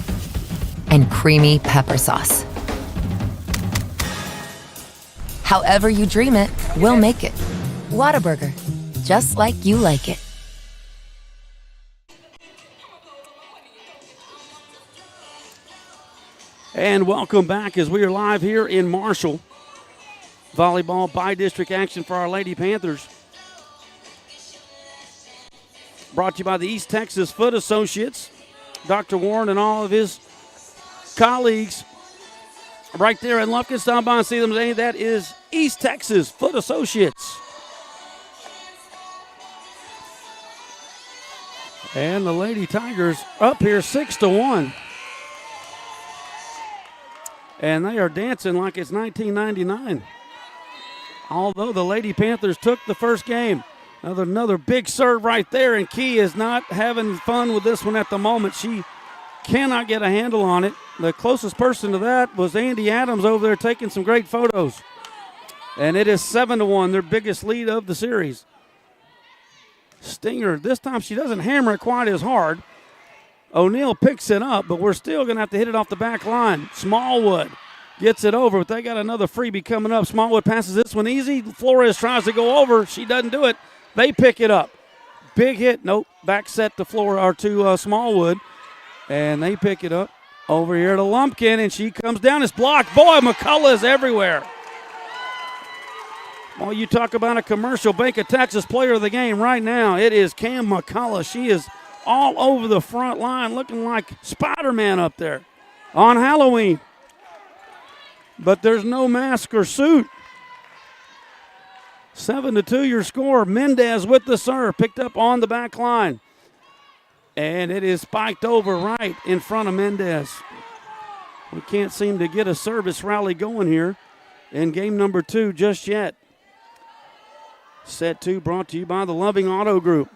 and creamy pepper sauce. However you dream it, we'll make it. Whataburger, just like you like it. And welcome back as we are live here in Marshall. Volleyball by-district action for our Lady Panthers. Brought to you by the East Texas Foot Associates. Dr. Warren and all of his colleagues right there in Lufkin. Stop by and see them today. That is East Texas Foot Associates. And the Lady Tigers up here 6-1. And they are dancing like it's 1999. Although the Lady Panthers took the first game. Another big serve right there, and Key is not having fun with this one at the moment. She cannot get a handle on it. The closest person to that was Andy Adams over there taking some great photos. And it is 7-1, their biggest lead of the series. Stinger, this time she doesn't hammer it quite as hard. O'Neal picks it up, but we're still going to have to hit it off the back line. Smallwood gets it over, but they got another freebie coming up. Smallwood passes this one easy. Flores tries to go over. She doesn't do it. They pick it up. Big hit. Nope. Back set to Smallwood. And they pick it up over here to Lumpkin, and she comes down. It's blocked. Boy, McCullough is everywhere. Well, you talk about a commercial Bank of Texas player of the game right now. It is Cam McCullough. She is all over the front line looking like Spider-Man up there on Halloween. but there's no mask or suit. 7-2 your score. Mendez with the serve, picked up on the back line. And it is spiked over right in front of Mendez. We can't seem to get a service rally going here in game number 2 just yet. Set 2 brought to you by the Loving Auto Group.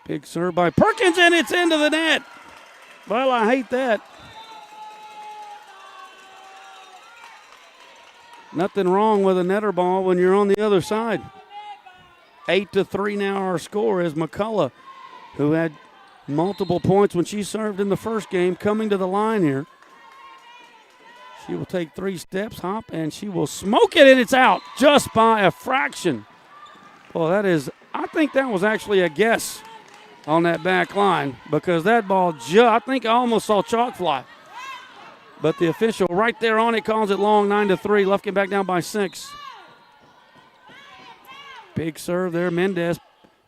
Big serve by Perkins, and it's into the net. Well, I hate that. Nothing wrong with a netter ball when you're on the other side. 8-3 now our score is McCullough, who had multiple points when she served in the first game, coming to the line here. She will take 3 steps, hop, and she will smoke it, and it's out just by a fraction. Well, I think that was actually a guess on that back line, because that ball, I think I almost saw chalk fly. But the official right there on it calls it long, 9-3. Lufkin back down by 6. Big serve there. Mendez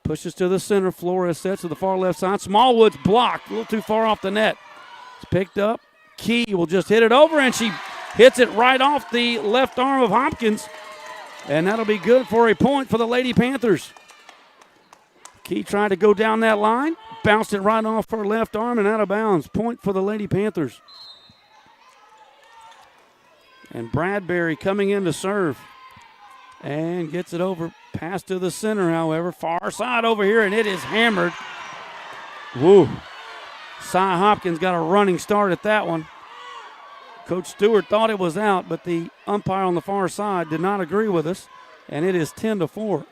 pushes to the center. Flores sets to the far left side. Smallwood's blocked, a little too far off the net. It's picked up. Key will just hit it over, and she hits it right off the left arm of Hopkins. And that'll be good for a point for the Lady Panthers. Key tried to go down that line, bounced it right off her left arm and out of bounds. Point for the Lady Panthers. And Bradbury coming in to serve. And gets it over, pass to the center, however. Far side over here, and it is hammered. Woo. Cy Hopkins got a running start at that one. Coach Stewart thought it was out, but the umpire on the far side did not agree with us, and it is 10-4.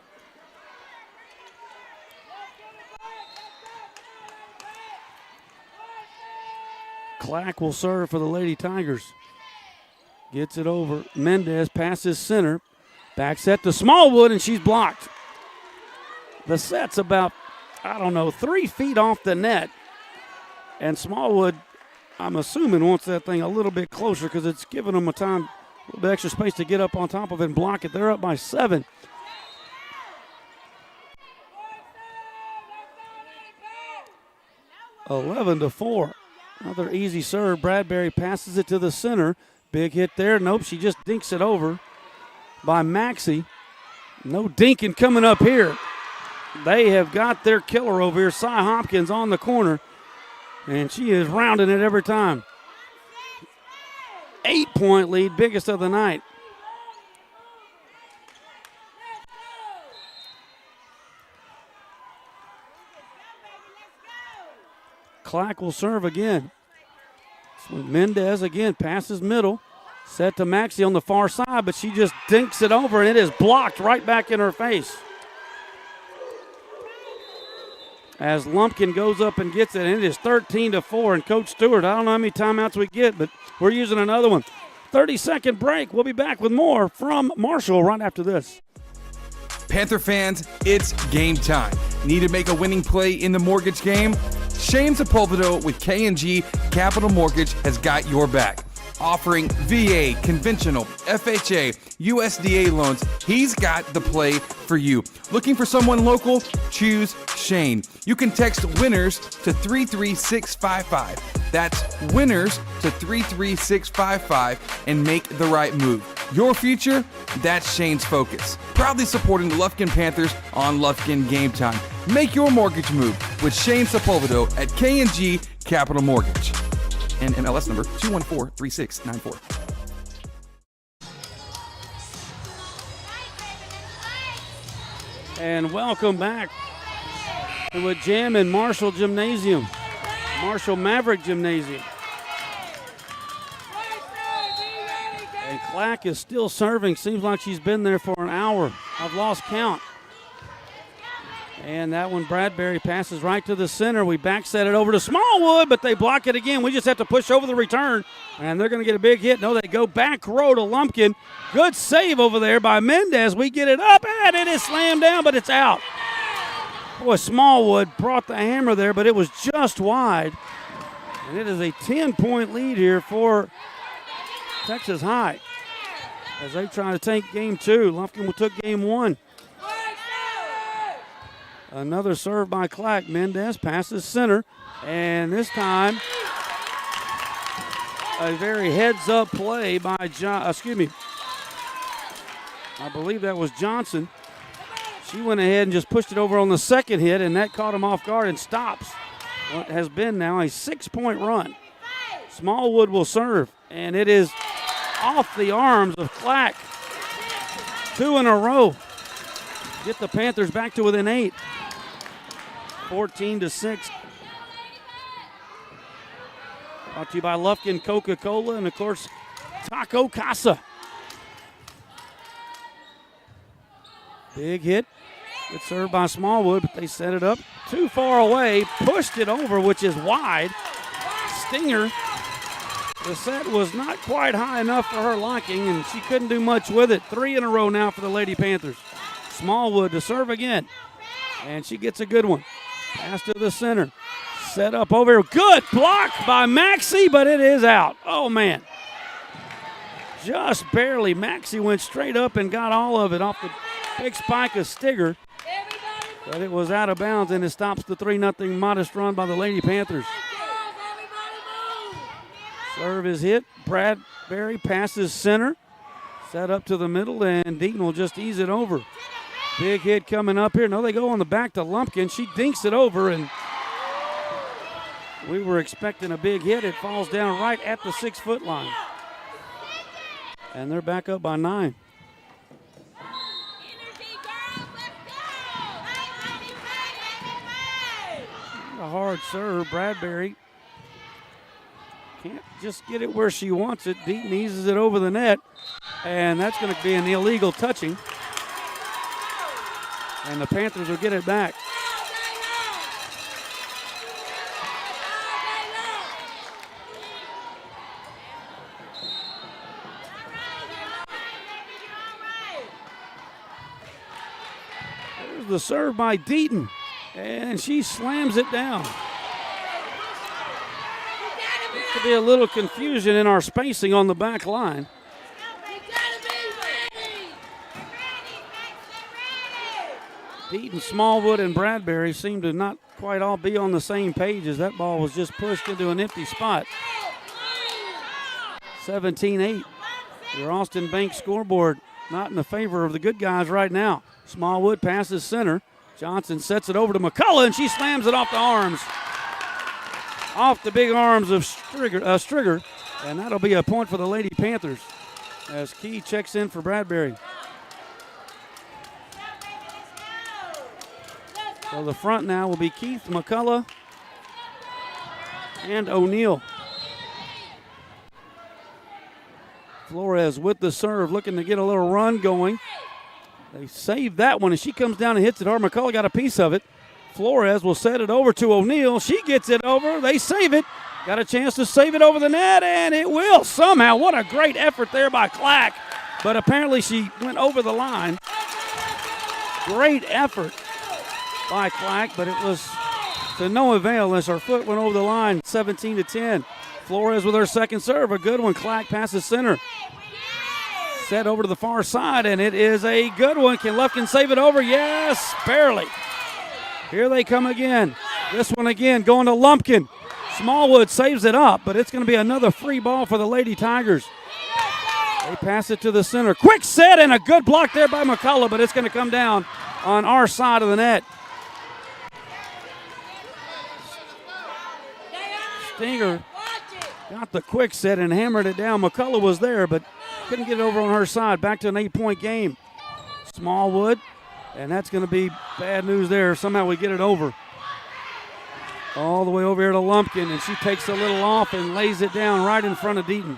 Clack will serve for the Lady Tigers. Gets it over. Mendez passes center. Back set to Smallwood, and she's blocked. The set's about, 3 feet off the net. And Smallwood, I'm assuming, wants that thing a little bit closer because it's giving them a little bit extra space to get up on top of it and block it. They're up by 7. (11-4). Another easy serve. Bradbury passes it to the center. Big hit there. Nope, she just dinks it over by Maxey. No dinking coming up here. They have got their killer over here. Cy Hopkins on the corner, and she is rounding it every time. 8-point lead, biggest of the night. Clack will serve again. So Mendez again passes middle. Set to Maxey on the far side, but she just dinks it over, and it is blocked right back in her face. As Lumpkin goes up and gets it, and it is 13-4. And Coach Stewart, I don't know how many timeouts we get, but we're using another one. 30-second break. We'll be back with more from Marshall right after this. Panther fans, it's game time. Need to make a winning play in the mortgage game? Shane Sepulveda with K&G Capital Mortgage has got your back. Offering VA, conventional, FHA, USDA loans, he's got the play for you. Looking for someone local? Choose Shane. You can text WINNERS to 33655. That's WINNERS to 33655 and make the right move. Your future? That's Shane's focus. Proudly supporting the Lufkin Panthers on Lufkin Game Time. Make your mortgage move with Shane Sepulveda at K&G Capital Mortgage. And MLS number 2143694. And welcome back to a jam in Marshall Gymnasium. Marshall Maverick Gymnasium. And Clack is still serving. Seems like she's been there for an hour. I've lost count. And that one, Bradbury passes right to the center. We back set it over to Smallwood, but they block it again. We just have to push over the return, and they're going to get a big hit. No, they go back row to Lumpkin. Good save over there by Mendez. We get it up, and it is slammed down, but it's out. Boy, Smallwood brought the hammer there, but it was just wide. And it is a 10-point lead here for Texas High as they try to take game 2. Lufkin will took game 1. Another serve by Clack. Mendez passes center, and this time a very heads-up play by I believe that was Johnson. She went ahead and just pushed it over on the second hit, and that caught him off guard and stops what has been now a 6-point run. Smallwood will serve, and it is off the arms of Clack. 2 in a row. Get the Panthers back to within 8. 14-6. Brought to you by Lufkin Coca-Cola and, of course, Taco Casa. Big hit. Good serve by Smallwood, but they set it up too far away. Pushed it over, which is wide. Stinger, the set was not quite high enough for her liking, and she couldn't do much with it. 3 in a row now for the Lady Panthers. Smallwood to serve again, and she gets a good one. Pass to the center. Set up over here. Good block by Maxie, but it is out. Oh, man. Just barely. Maxie went straight up and got all of it off the big spike of Stigger. But it was out of bounds, and it stops the 3-0 modest run by the Lady Panthers. Serve is hit. Bradbury passes center. Set up to the middle, and Deaton will just ease it over. Big hit coming up here. No, they go on the back to Lumpkin. She dinks it over, and we were expecting a big hit. It falls down right at the 6-foot line. And they're back up by 9. A hard serve. Bradbury can't just get it where she wants it. Deaton eases it over the net, and that's going to be an illegal touching. And the Panthers will get it back. There's the serve by Deaton, and she slams it down. There could be a little confusion in our spacing on the back line. Deaton, Smallwood, and Bradbury seem to not quite all be on the same page as that ball was just pushed into an empty spot. 17-8. Your Austin Bank scoreboard not in the favor of the good guys right now. Smallwood passes center. Johnson sets it over to McCullough, and she slams it off the arms. Off the big arms of Striger, and that'll be a point for the Lady Panthers as Key checks in for Bradbury. So the front now will be Keith, McCullough, and O'Neal. Flores with the serve, looking to get a little run going. They saved that one, and she comes down and hits it hard. McCullough got a piece of it. Flores will set it over to O'Neal. She gets it over. They save it. Got a chance to save it over the net, and it will somehow. What a great effort there by Clack. But apparently she went over the line. Great effort by Clack, but it was to no avail as her foot went over the line. 17-10. Flores with her second serve. A good one. Clack passes center. Set over to the far side, and it is a good one. Can Lufkin save it over? Yes, barely. Here they come again. This one again going to Lumpkin. Smallwood saves it up, but it's going to be another free ball for the Lady Tigers. They pass it to the center. Quick set and a good block there by McCullough, but it's going to come down on our side of the net. Stinger got the quick set and hammered it down. McCullough was there, but couldn't get it over on her side. Back to an 8-point game. Smallwood, and that's going to be bad news there. Somehow we get it over. All the way over here to Lumpkin, and she takes a little off and lays it down right in front of Deaton.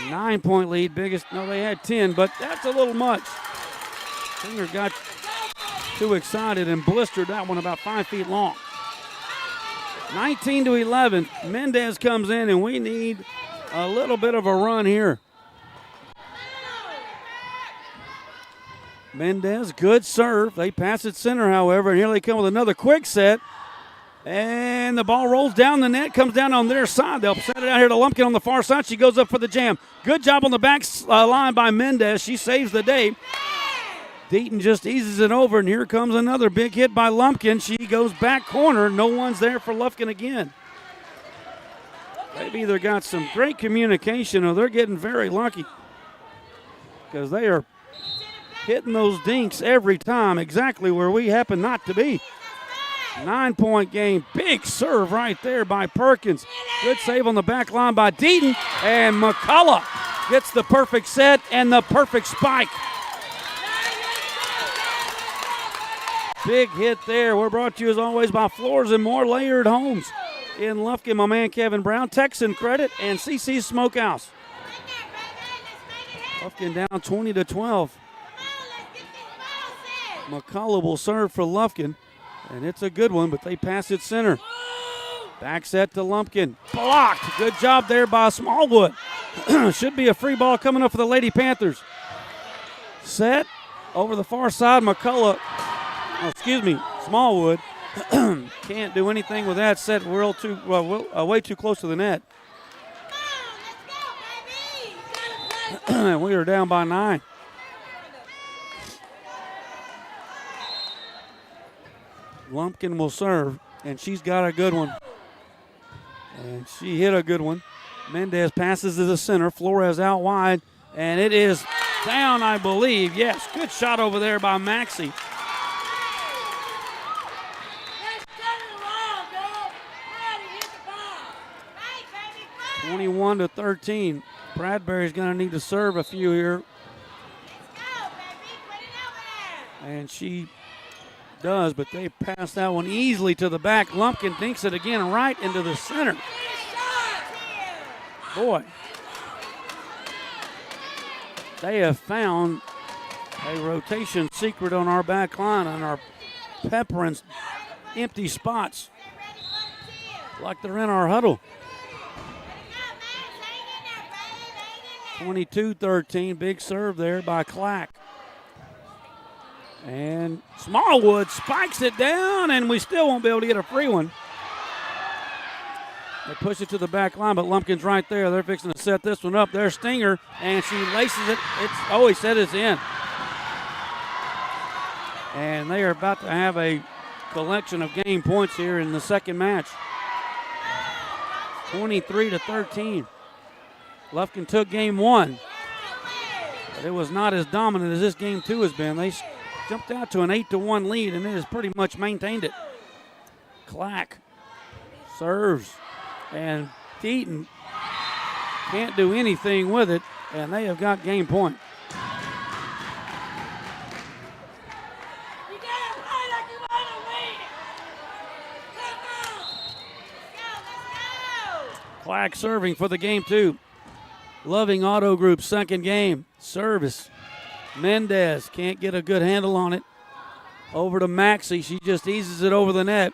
Nine-point lead, biggest. No, they had 10, but that's a little much. Singer got too excited and blistered that one about 5 feet long. 19-11. Mendez comes in, and we need a little bit of a run here. Mendez, good serve. They pass it center, however, and here they come with another quick set. And the ball rolls down the net, comes down on their side. They'll set it out here to Lufkin on the far side. She goes up for the jam. Good job on the back line by Mendez. She saves the day. Deaton just eases it over, and here comes another big hit by Lumpkin. She goes back corner. No one's there for Lufkin again. They've either got some great communication or they're getting very lucky because they are hitting those dinks every time exactly where we happen not to be. 9-point game. Big serve right there by Perkins. Good save on the back line by Deaton. And McCullough gets the perfect set and the perfect spike. Big hit there. We're brought to you as always by Floors and More Layered Homes in Lufkin. My man Kevin Brown, Texan Credit, and CC Smokehouse. Lufkin down 20-12. McCullough will serve for Lufkin. And it's a good one, but they pass it center. Back set to Lumpkin. Blocked. Good job there by Smallwood. Should be a free ball coming up for the Lady Panthers. Set over the far side. McCullough, Smallwood. Can't do anything with that set. Way too close to the net. We are down by 9. Lumpkin will serve, and she's got a good one. And she hit a good one. Mendez passes to the center. Flores out wide, and it is down, I believe. Yes, good shot over there by Maxey. Let's 21-13. Bradbury's going to need to serve a few here. And she does, but they pass that one easily to the back. Lumpkin dinks it again right into the center. Boy, they have found a rotation secret on our back line and our peppering empty spots like they're in our huddle. 22-13, big serve there by Clack. And Smallwood spikes it down, and we still won't be able to get a free one. They push it to the back line, but Lumpkin's right there. They're fixing to set this one up. There's Stinger, and she laces it. He said it's in. And they are about to have a collection of game points here in the second match. 23-13. Lufkin took game 1, but it was not as dominant as this game 2 has been. They jumped out to an 8-1 lead, and it has pretty much maintained it. Clack serves, and Deaton can't do anything with it, and they have got game point. Clack serving for the game 2. Loving Auto Group second game. Service. Mendez can't get a good handle on it. Over to Maxey. She just eases it over the net.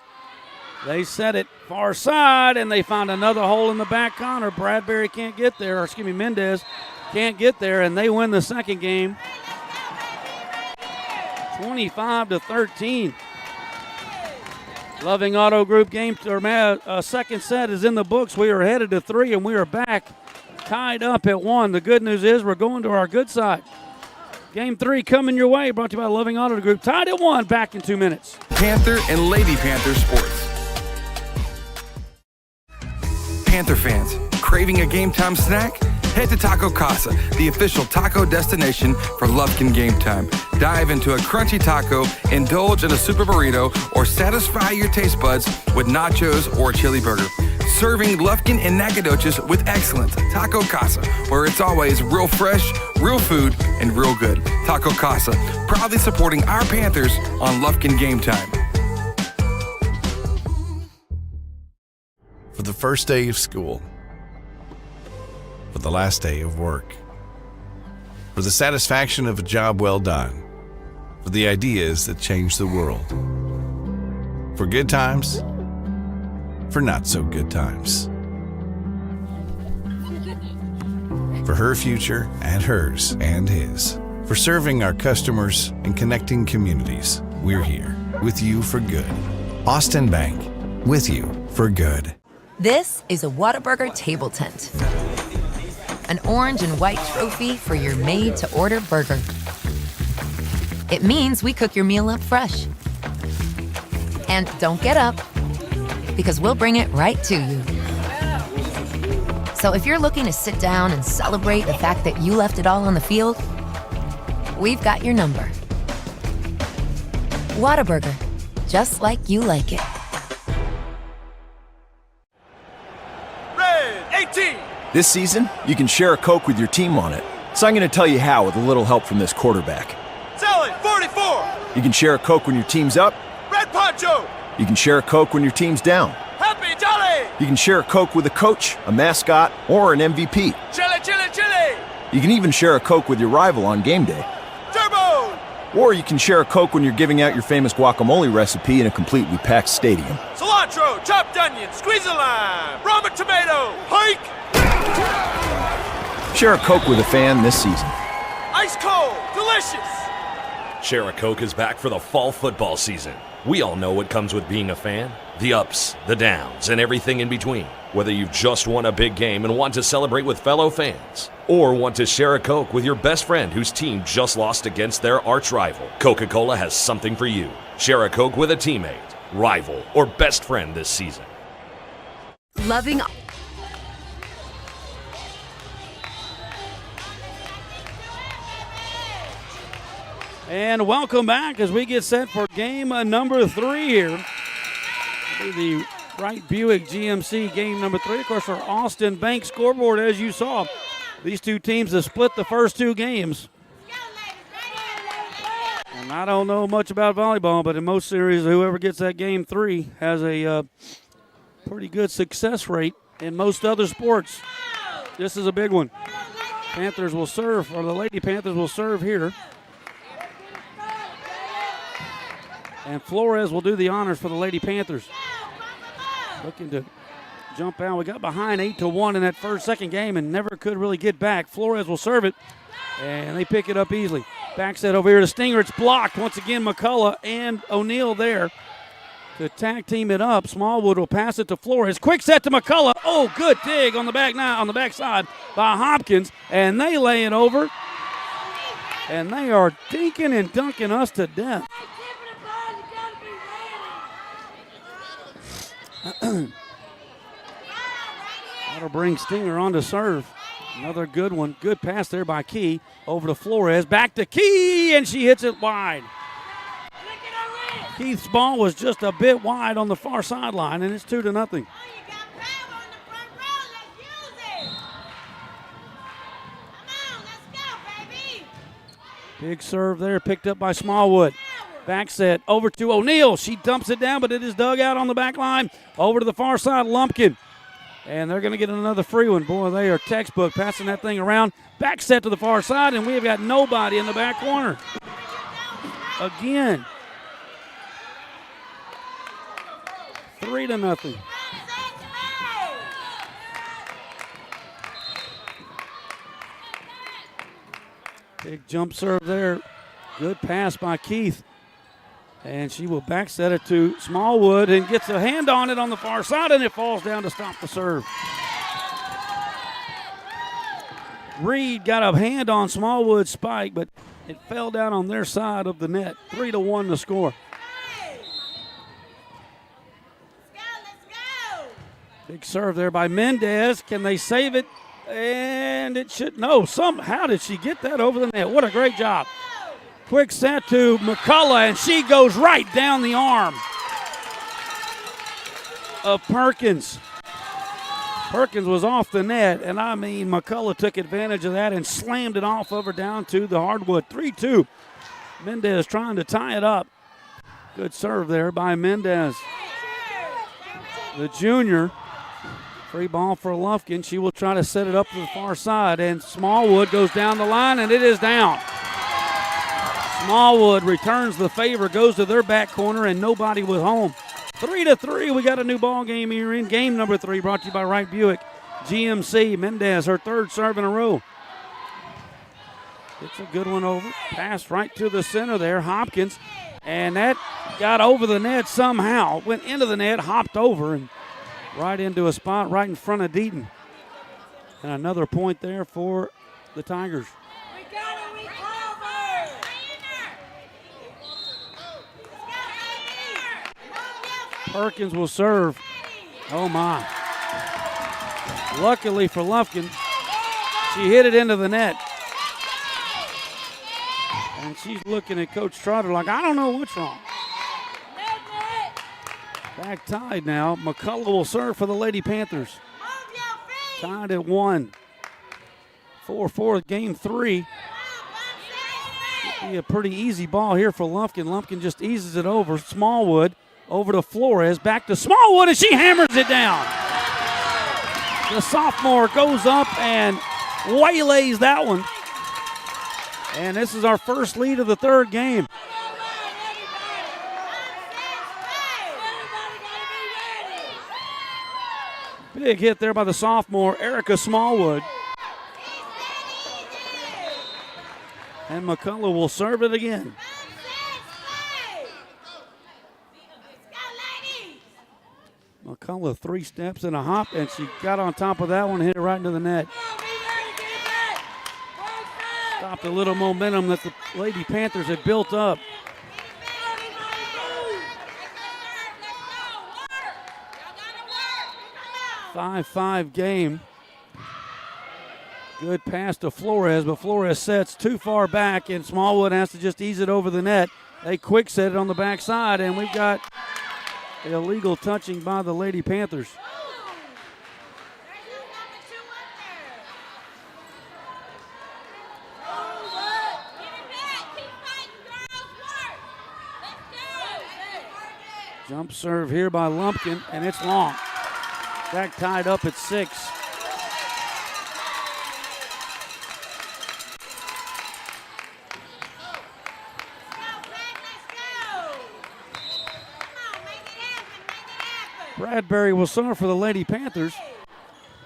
They set it far side, and they found another hole in the back corner. Bradbury can't get there, Mendez can't get there, and they win the second game. 25-13. Loving Auto Group second set is in the books. We are headed to 3, and we are back tied up at 1. The good news is we're going to our good side. Game 3 coming your way, brought to you by Loving Auto Group. Tied at 1, back in 2 minutes. Panther and Lady Panther sports. Panther fans, craving a game time snack? Head to Taco Casa, the official taco destination for Lufkin Game Time. Dive into a crunchy taco, indulge in a super burrito, or satisfy your taste buds with nachos or a chili burger. Serving Lufkin and Nacogdoches with excellence. Taco Casa, where it's always real fresh, real food, and real good. Taco Casa, proudly supporting our Panthers on Lufkin Game Time. For the first day of school. For the last day of work. For the satisfaction of a job well done. For the ideas that change the world. For good times. For not so good times. For her future and hers and his. For serving our customers and connecting communities. We're here with you for good. Austin Bank. with you for good. This is a Whataburger table tent. An orange and white trophy for your made-to-order burger. It means we cook your meal up fresh. And don't get up, because we'll bring it right to you. So if you're looking to sit down and celebrate the fact that you left it all on the field, we've got your number. Whataburger, just like you like it. Red 18! This season, you can share a Coke with your team on it. So I'm going to tell you how with a little help from this quarterback. Salad 44! You can share a Coke when your team's up. Red Poncho! You can share a Coke when your team's down. Happy Jolly! You can share a Coke with a coach, a mascot, or an MVP. Chili, chili, chili! You can even share a Coke with your rival on game day. Turbo! Or you can share a Coke when you're giving out your famous guacamole recipe in a completely packed stadium. Cilantro, chopped onion, squeeze a lime, Roma tomato, hike! Share a Coke with a fan this season. Ice cold, delicious! Share a Coke is back for the fall football season. We all know what comes with being a fan. The ups, the downs, and everything in between. Whether you've just won a big game and want to celebrate with fellow fans, or want to share a Coke with your best friend whose team just lost against their arch rival, Coca-Cola has something for you. Share a Coke with a teammate, rival, or best friend this season. Loving And welcome back as we get set for game number 3 here. It'll be the Wright Buick GMC game number 3. Of course, our Austin Bank scoreboard, as you saw. These two teams have split the first 2 games. And I don't know much about volleyball, but in most series, whoever gets that game 3 has a pretty good success rate in most other sports. This is a big one. Panthers will serve, or the Lady Panthers will serve here. And Flores will do the honors for the Lady Panthers. Looking to jump out. We got behind 8-1 in that second game and never could really get back. Flores will serve it, and they pick it up easily. Back set over here to Stinger. It's blocked. Once again, McCullough and O'Neal there to tag team it up. Smallwood will pass it to Flores. Quick set to McCullough. Oh, good dig on the backside by Hopkins, and they lay it over. And they are dinking and dunking us to death. That'll bring Stinger on to serve. Another good one. Good pass there by Key. Over to Flores. Back to Key, and she hits it wide. Keith's ball was just a bit wide on the far sideline, and it's 2-0. Big serve there, picked up by Smallwood. Back set over to O'Neal. She dumps it down, but it is dug out on the back line. Over to the far side, Lumpkin. And they're going to get another free one. Boy, they are textbook passing that thing around. Back set to the far side, and we have got nobody in the back corner. Again. 3-0. Big jump serve there. Good pass by Keith. And she will back set it to Smallwood and gets a hand on it on the far side, and it falls down to stop the serve. Reed got a hand on Smallwood's spike, but it fell down on their side of the net. 3-1 the score. Big serve there by Mendez. Can they save it? And it should. No, somehow did she get that over the net? What a great job. Quick set to McCullough, and she goes right down the arm of Perkins. Perkins was off the net, and I mean McCullough took advantage of that and slammed it off over down to the hardwood. 3-2. Mendez trying to tie it up. Good serve there by Mendez. The junior. Free ball for Lufkin. She will try to set it up to the far side, and Smallwood goes down the line, and it is down. Smallwood returns the favor, goes to their back corner, and nobody was home. 3-3. We got a new ball game here in game number 3, brought to you by Wright Buick GMC. Mendez, her third serve in a row. It's a good one over. Pass right to the center there, Hopkins. And that got over the net somehow. Went into the net, hopped over, and right into a spot right in front of Deaton. And another point there for the Tigers. Perkins will serve. Oh, my. Luckily for Lufkin, she hit it into the net. And she's looking at Coach Trotter like, I don't know what's wrong. Back tied now. McCullough will serve for the Lady Panthers. Tied at 1. 4-4 game 3. Be a pretty easy ball here for Lufkin. Lufkin just eases it over. Smallwood over to Flores. Back to Smallwood, and she hammers it down. The sophomore goes up and waylays that one. And this is our first lead of the third game. Big hit there by the sophomore, Erica Smallwood. And McCullough will serve it again. McCullough 3 steps and a hop, and she got on top of that one and hit it right into the net. Stopped a little momentum that the Lady Panthers had built up. A 5-5 game. Good pass to Flores, but Flores sets too far back, and Smallwood has to just ease it over the net. They quick set it on the backside, and we've got illegal touching by the Lady Panthers. Jump serve here by Lumpkin, and it's long. Back tied up at 6. Bradbury will serve for the Lady Panthers.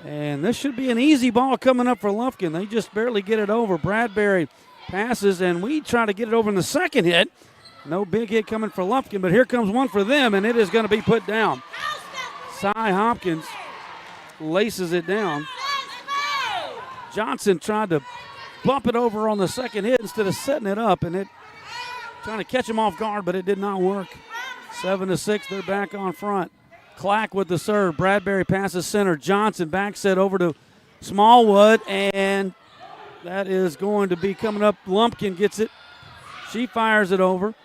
And this should be an easy ball coming up for Lufkin. They just barely get it over. Bradbury passes, and we try to get it over in the second hit. No big hit coming for Lufkin, but here comes one for them, and it is going to be put down. Cy Hopkins laces it down. Johnson tried to bump it over on the second hit instead of setting it up, and it trying to catch him off guard, but it did not work. 7-6, they're back on front. Clack with the serve. Bradbury passes center. Johnson back set over to Smallwood, and that is going to be coming up. Lumpkin gets it. She fires it over.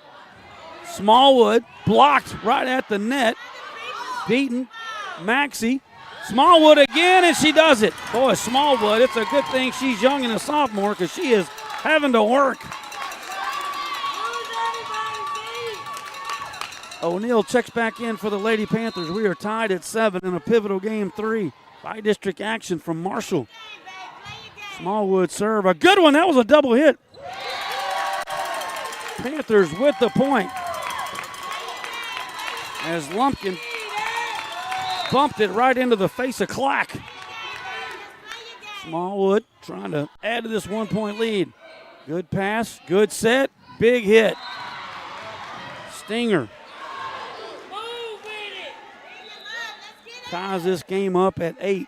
Smallwood blocked right at the net. Beaten. Maxey. Smallwood again, and she does it. Boy, Smallwood, it's a good thing she's young and a sophomore because she is having to work. O'Neal checks back in for the Lady Panthers. We are tied at 7 in a pivotal game 3. By-district action from Marshall. Smallwood serve. A good one. That was a double hit. Panthers with the point. As Lumpkin bumped it right into the face of Clack. Smallwood trying to add to this 1-point lead. Good pass, good set, big hit. Stinger ties this game up at 8.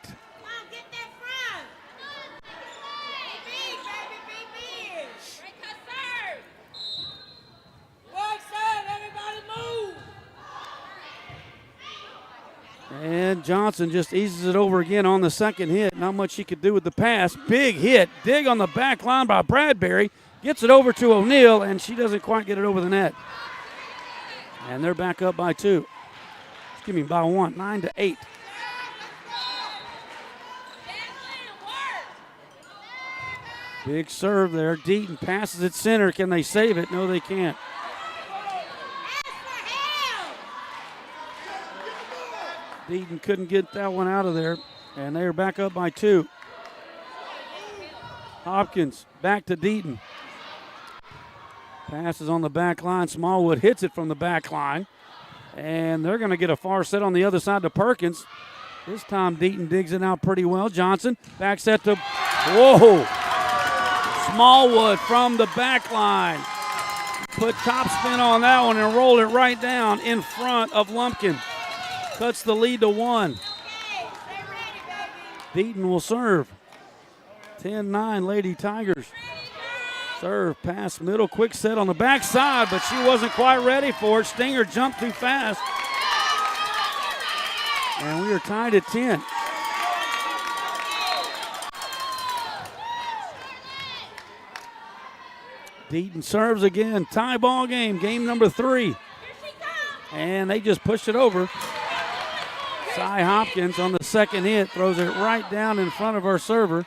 And Johnson just eases it over again on the second hit. Not much she could do with the pass. Big hit. Dig on the back line by Bradbury. Gets it over to O'Neal, and she doesn't quite get it over the net. And they're back up by 2. Excuse me, by 1. 9-8. Big serve there. Deaton passes it center. Can they save it? No, they can't. Deaton couldn't get that one out of there, and they are back up by 2. Hopkins back to Deaton. Passes on the back line. Smallwood hits it from the back line, and they're going to get a far set on the other side to Perkins. This time Deaton digs it out pretty well. Johnson back set to, whoa! Smallwood from the back line. Put top spin on that one and rolled it right down in front of Lumpkin. Cuts the lead to 1. Deaton will serve. 10-9 Lady Tigers. Serve, pass, middle, quick set on the backside, but she wasn't quite ready for it. Stinger jumped too fast. And we are tied at 10. Deaton serves again. Tie ball game, game number 3. And they just pushed it over. Cy Hopkins on the second hit throws it right down in front of our server.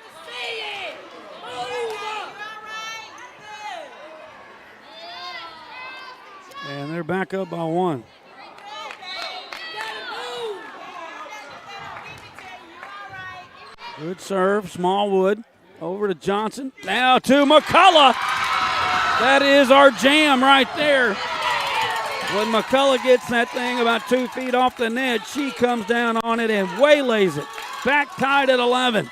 And they're back up by 1. Good serve, Smallwood over to Johnson. Now to McCullough. That is our jam right there. When McCullough gets that thing about 2 feet off the net, she comes down on it and waylays it. Back tied at 11.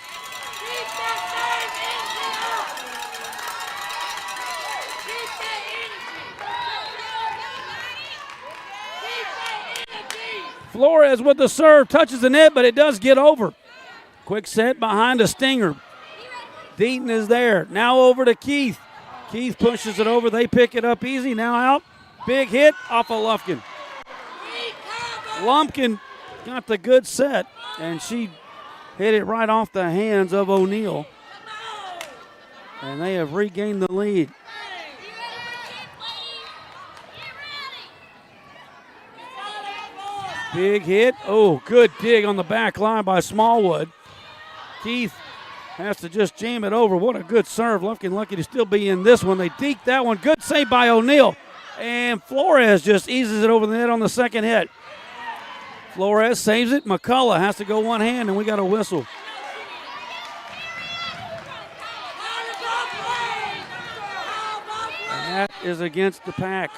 Flores with the serve, touches the net, but it does get over. Quick set behind a Stinger. Deaton is there. Now over to Keith. Keith pushes it over. They pick it up easy. Now out. Big hit off of Lufkin. Lumpkin got the good set, and she hit it right off the hands of O'Neal. And they have regained the lead. Big hit. Oh, good dig on the back line by Smallwood. Keith has to just jam it over. What a good serve. Lufkin lucky to still be in this one. They deked that one. Good save by O'Neal. And Flores just eases it over the net on the second hit. Flores saves it. McCullough has to go one hand, and we got a whistle. And that is against the Pack.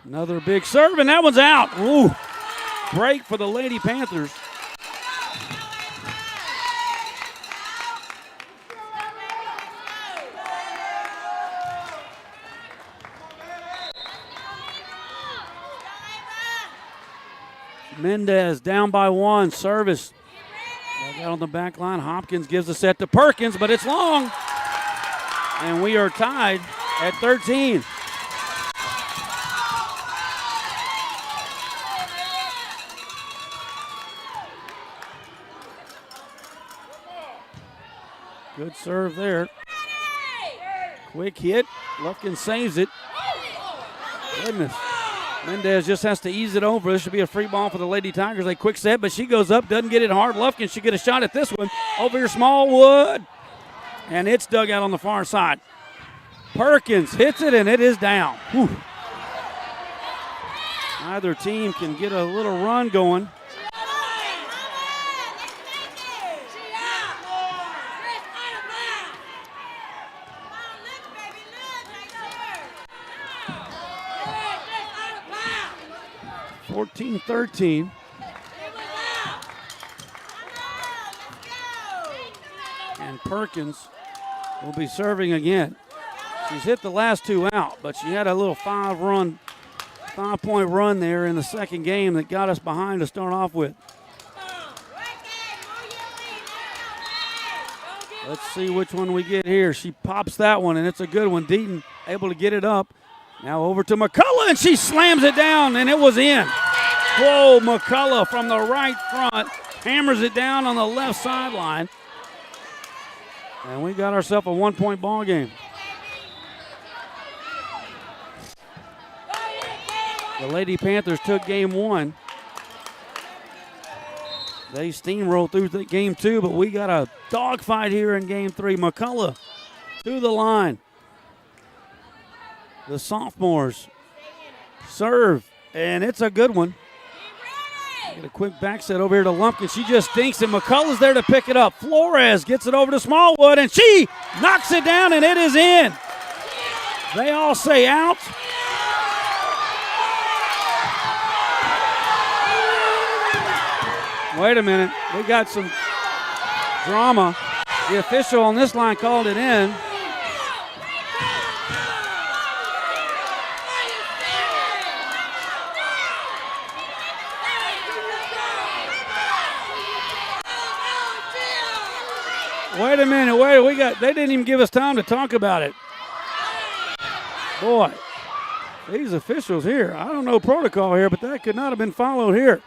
Another big serve, and that one's out. Ooh, break for the Lady Panthers. Mendez down by 1, service. Out on the back line, Hopkins gives the set to Perkins, but it's long. And we are tied at 13. Good serve there. Quick hit. Lufkin saves it. Goodness. Mendez just has to ease it over. This should be a free ball for the Lady Tigers. They quick set, but she goes up, doesn't get it hard. Lufkin should get a shot at this one. Over here, Smallwood. And it's dug out on the far side. Perkins hits it, and it is down. Whew. Either team can get a little run going. (14-13). And Perkins will be serving again. She's hit the last 2 out, but she had a little 5-point run there in the second game that got us behind to start off with. Let's see which one we get here. She pops that one, and it's a good one. Deaton able to get it up. Now over to McCullough, and she slams it down, and it was in. Whoa, McCullough from the right front hammers it down on the left sideline. And we got ourselves a 1-point ball game. The Lady Panthers took game 1. They steamrolled through game 2, but we got a dogfight here in game 3. McCullough to the line. The sophomores serve, and it's a good one. Get a quick back set over here to Lumpkin. She just dinks it. McCullough's there to pick it up. Flores gets it over to Smallwood, and she knocks it down, and it is in. They all say out. Wait a minute. We got some drama. The official on this line called it in. Wait a minute, they didn't even give us time to talk about it. Boy, these officials here, I don't know protocol here, but that could not have been followed here.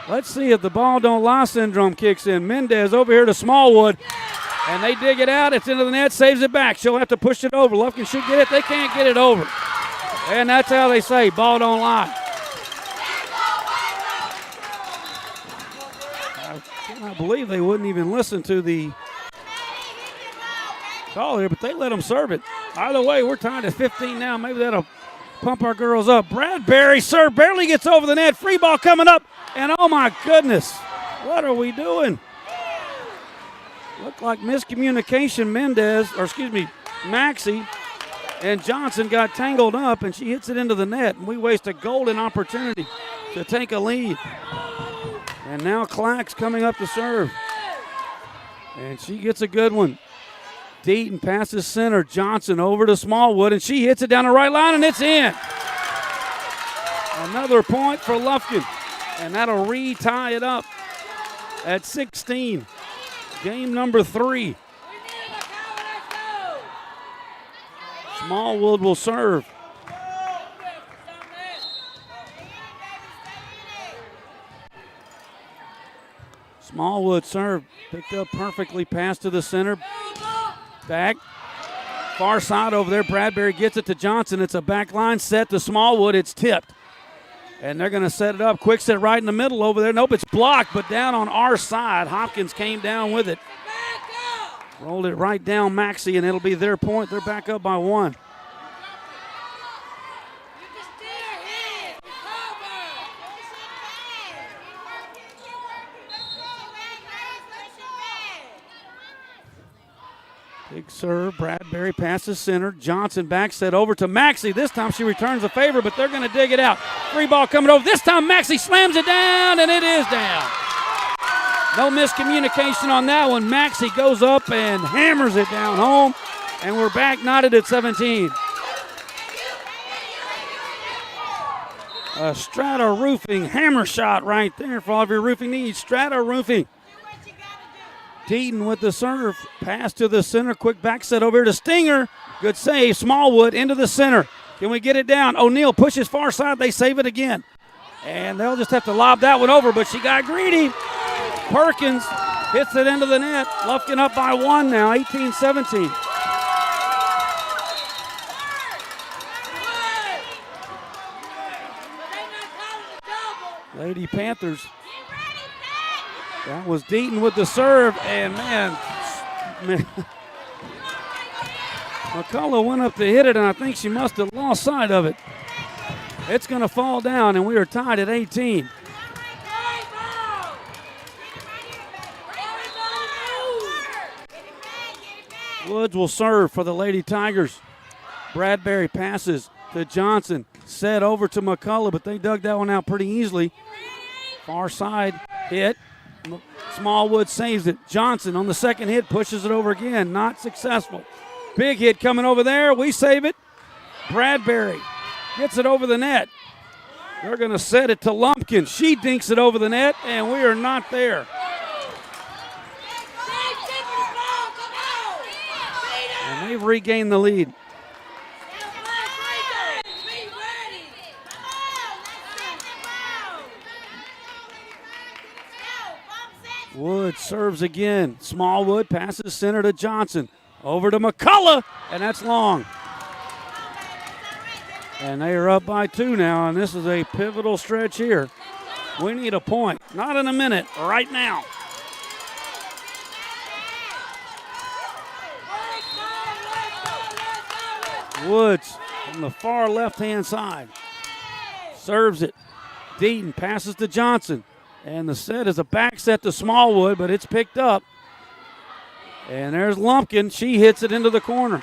Let's see if the ball don't lie syndrome kicks in. Mendez over here to Smallwood, and they dig it out. It's into the net, saves it back. She'll have to push it over. Lufkin should get it. They can't get it over. And that's how they say, ball don't lie. I cannot believe they wouldn't even listen to the call here, but they let them serve it. Either way, we're tied at 15 now. Maybe that'll pump our girls up. Bradbury serve barely gets over the net. Free ball coming up. And oh my goodness, what are we doing? Looked like miscommunication. Maxie and Johnson got tangled up, and she hits it into the net. And we waste a golden opportunity to take a lead. And now Clack's coming up to serve. And she gets a good one. Deaton passes center. Johnson over to Smallwood, and she hits it down the right line, and it's in. Another point for Lufkin, and that'll re-tie it up at 16. Game number 3. Smallwood will serve. Smallwood serve, picked up perfectly, pass to the center. Back, far side over there. Bradbury gets it to Johnson. It's a back line set to Smallwood. It's tipped. And they're going to set it up. Quick set right in the middle over there. Nope, it's blocked, but down on our side. Hopkins came down with it. Rolled it right down Maxie, and it'll be their point. They're back up by 1. Big serve. Bradbury passes center. Johnson back set over to Maxie. This time she returns the favor, but they're going to dig it out. Free ball coming over. This time Maxie slams it down, and it is down. No miscommunication on that one. Maxie goes up and hammers it down home, and we're back knotted at 17. A Strata Roofing hammer shot right there for all of your roofing needs. Strata Roofing. Deaton with the serve. Pass to the center. Quick back set over here to Stinger. Good save. Smallwood into the center. Can we get it down? O'Neal pushes far side. They save it again. And they'll just have to lob that one over, but she got greedy. Perkins hits it into the net. Lufkin up by 1 now, 18-17. Lady Panthers. That was Deaton with the serve, and man, McCullough went up to hit it, and I think she must have lost sight of it. It's going to fall down, and we are tied at 18. Woods will serve for the Lady Tigers. Bradbury passes to Johnson, set over to McCullough, but they dug that one out pretty easily. Far side hit. Smallwood saves it. Johnson on the second hit pushes it over again. Not successful. Big hit coming over there. We save it. Bradbury gets it over the net. They're going to set it to Lumpkin. She dinks it over the net, and we are not there. And they've regained the lead. Wood serves again. Smallwood passes center to Johnson. Over to McCullough, and that's long. And they are up by 2 now, and this is a pivotal stretch here. We need a point. Not in a minute, right now. Woods on the far left-hand side. Serves it. Deaton passes to Johnson. And the set is a back set to Smallwood, but it's picked up. And there's Lumpkin. She hits it into the corner.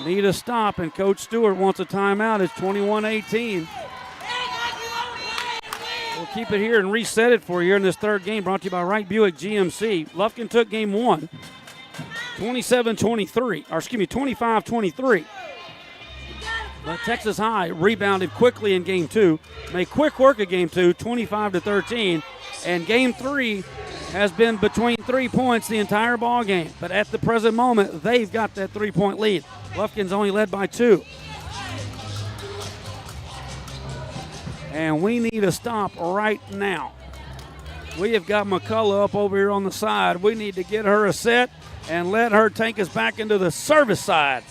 Need a stop, and Coach Stewart wants a timeout. It's 21-18. We'll keep it here and reset it for you here in this third game, brought to you by Wright Buick GMC. Lufkin took game one, 25-23. But Texas High rebounded quickly in game two, made quick work of game two, 25-13. And game three has been between 3 points the entire ball game. But at the present moment, they've got that 3-point lead. Lufkin's only led by 2. And we need a stop right now. We have got McCullough up over here on the side. We need to get her a set and let her take us back into the service side.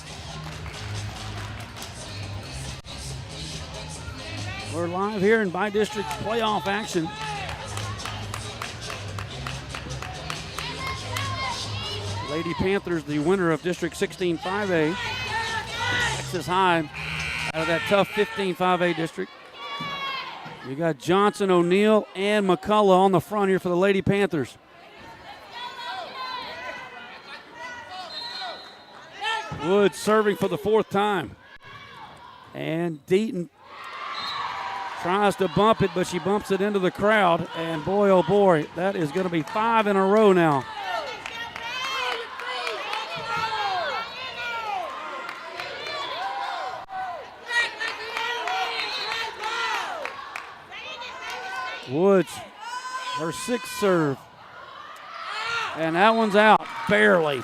We're live here in bi-district playoff action. Lady Panthers, the winner of District 16 5A. Texas High out of that tough 15 5A district. You got Johnson, O'Neill, and McCullough on the front here for the Lady Panthers. Woods serving for the 4th time. And Deaton tries to bump it, but she bumps it into the crowd. And boy, oh boy, that is going to be 5 in a row now. Woods, her 6th serve. And that one's out, barely.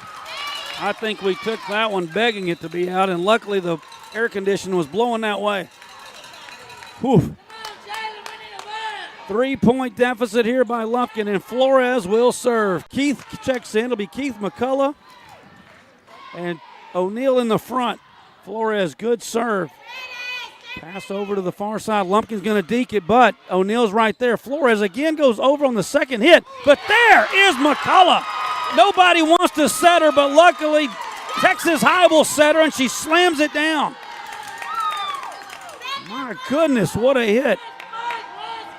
I think we took that one begging it to be out, and luckily the air conditioner was blowing that way. Whew. 3-point deficit here by Lufkin, and Flores will serve. Keith checks in. It'll be Keith McCullough and O'Neill in the front. Flores, good serve. Pass over to the far side. Lumpkin's going to deke it, but O'Neill's right there. Flores again goes over on the second hit, but there is McCullough. Nobody wants to set her, but luckily Texas High will set her, and she slams it down. My goodness, what a hit.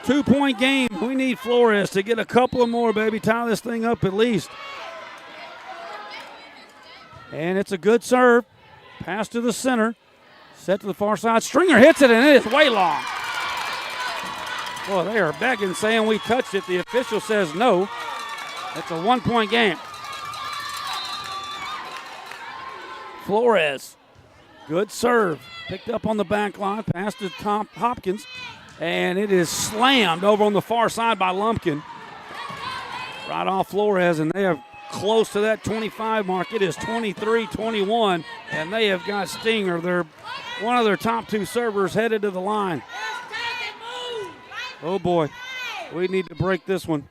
2-point game. We need Flores to get a couple of more, baby. Tie this thing up at least. And it's a good serve. Pass to the center. Set to the far side. Stringer hits it, and it is way long. Boy, they are begging, saying we touched it. The official says no. It's a 1-point game. Flores, good serve. Picked up on the back line. Pass to Tom Hopkins. And it is slammed over on the far side by Lumpkin. Right off Flores, and they are close to that 25 mark. It is 23-21, and they have got Stinger. They're one of their top 2 servers headed to the line. Oh, boy. We need to break this one.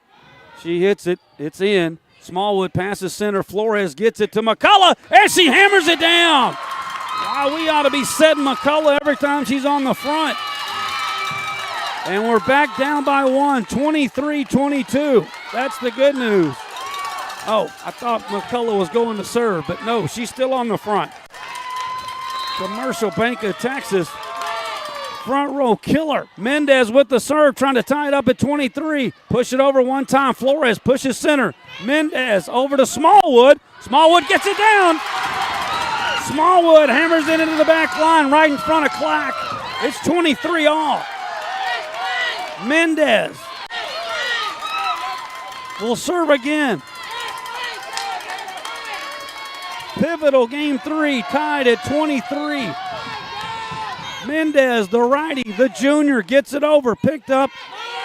She hits it. It's in. Smallwood passes center. Flores gets it to McCullough, and she hammers it down. Wow, we ought to be setting McCullough every time she's on the front. And we're back down by 1, 23-22. That's the good news. Oh, I thought McCullough was going to serve, but no, she's still on the front. Commercial Bank of Texas. Front row killer. Mendez with the serve, trying to tie it up at 23. Push it over one time. Flores pushes center. Mendez over to Smallwood. Smallwood gets it down. Smallwood hammers it into the back line right in front of Clack. It's 23 all. Mendez will serve again. Pivotal game 3, tied at 23. Mendez, the righty, the junior, gets it over, picked up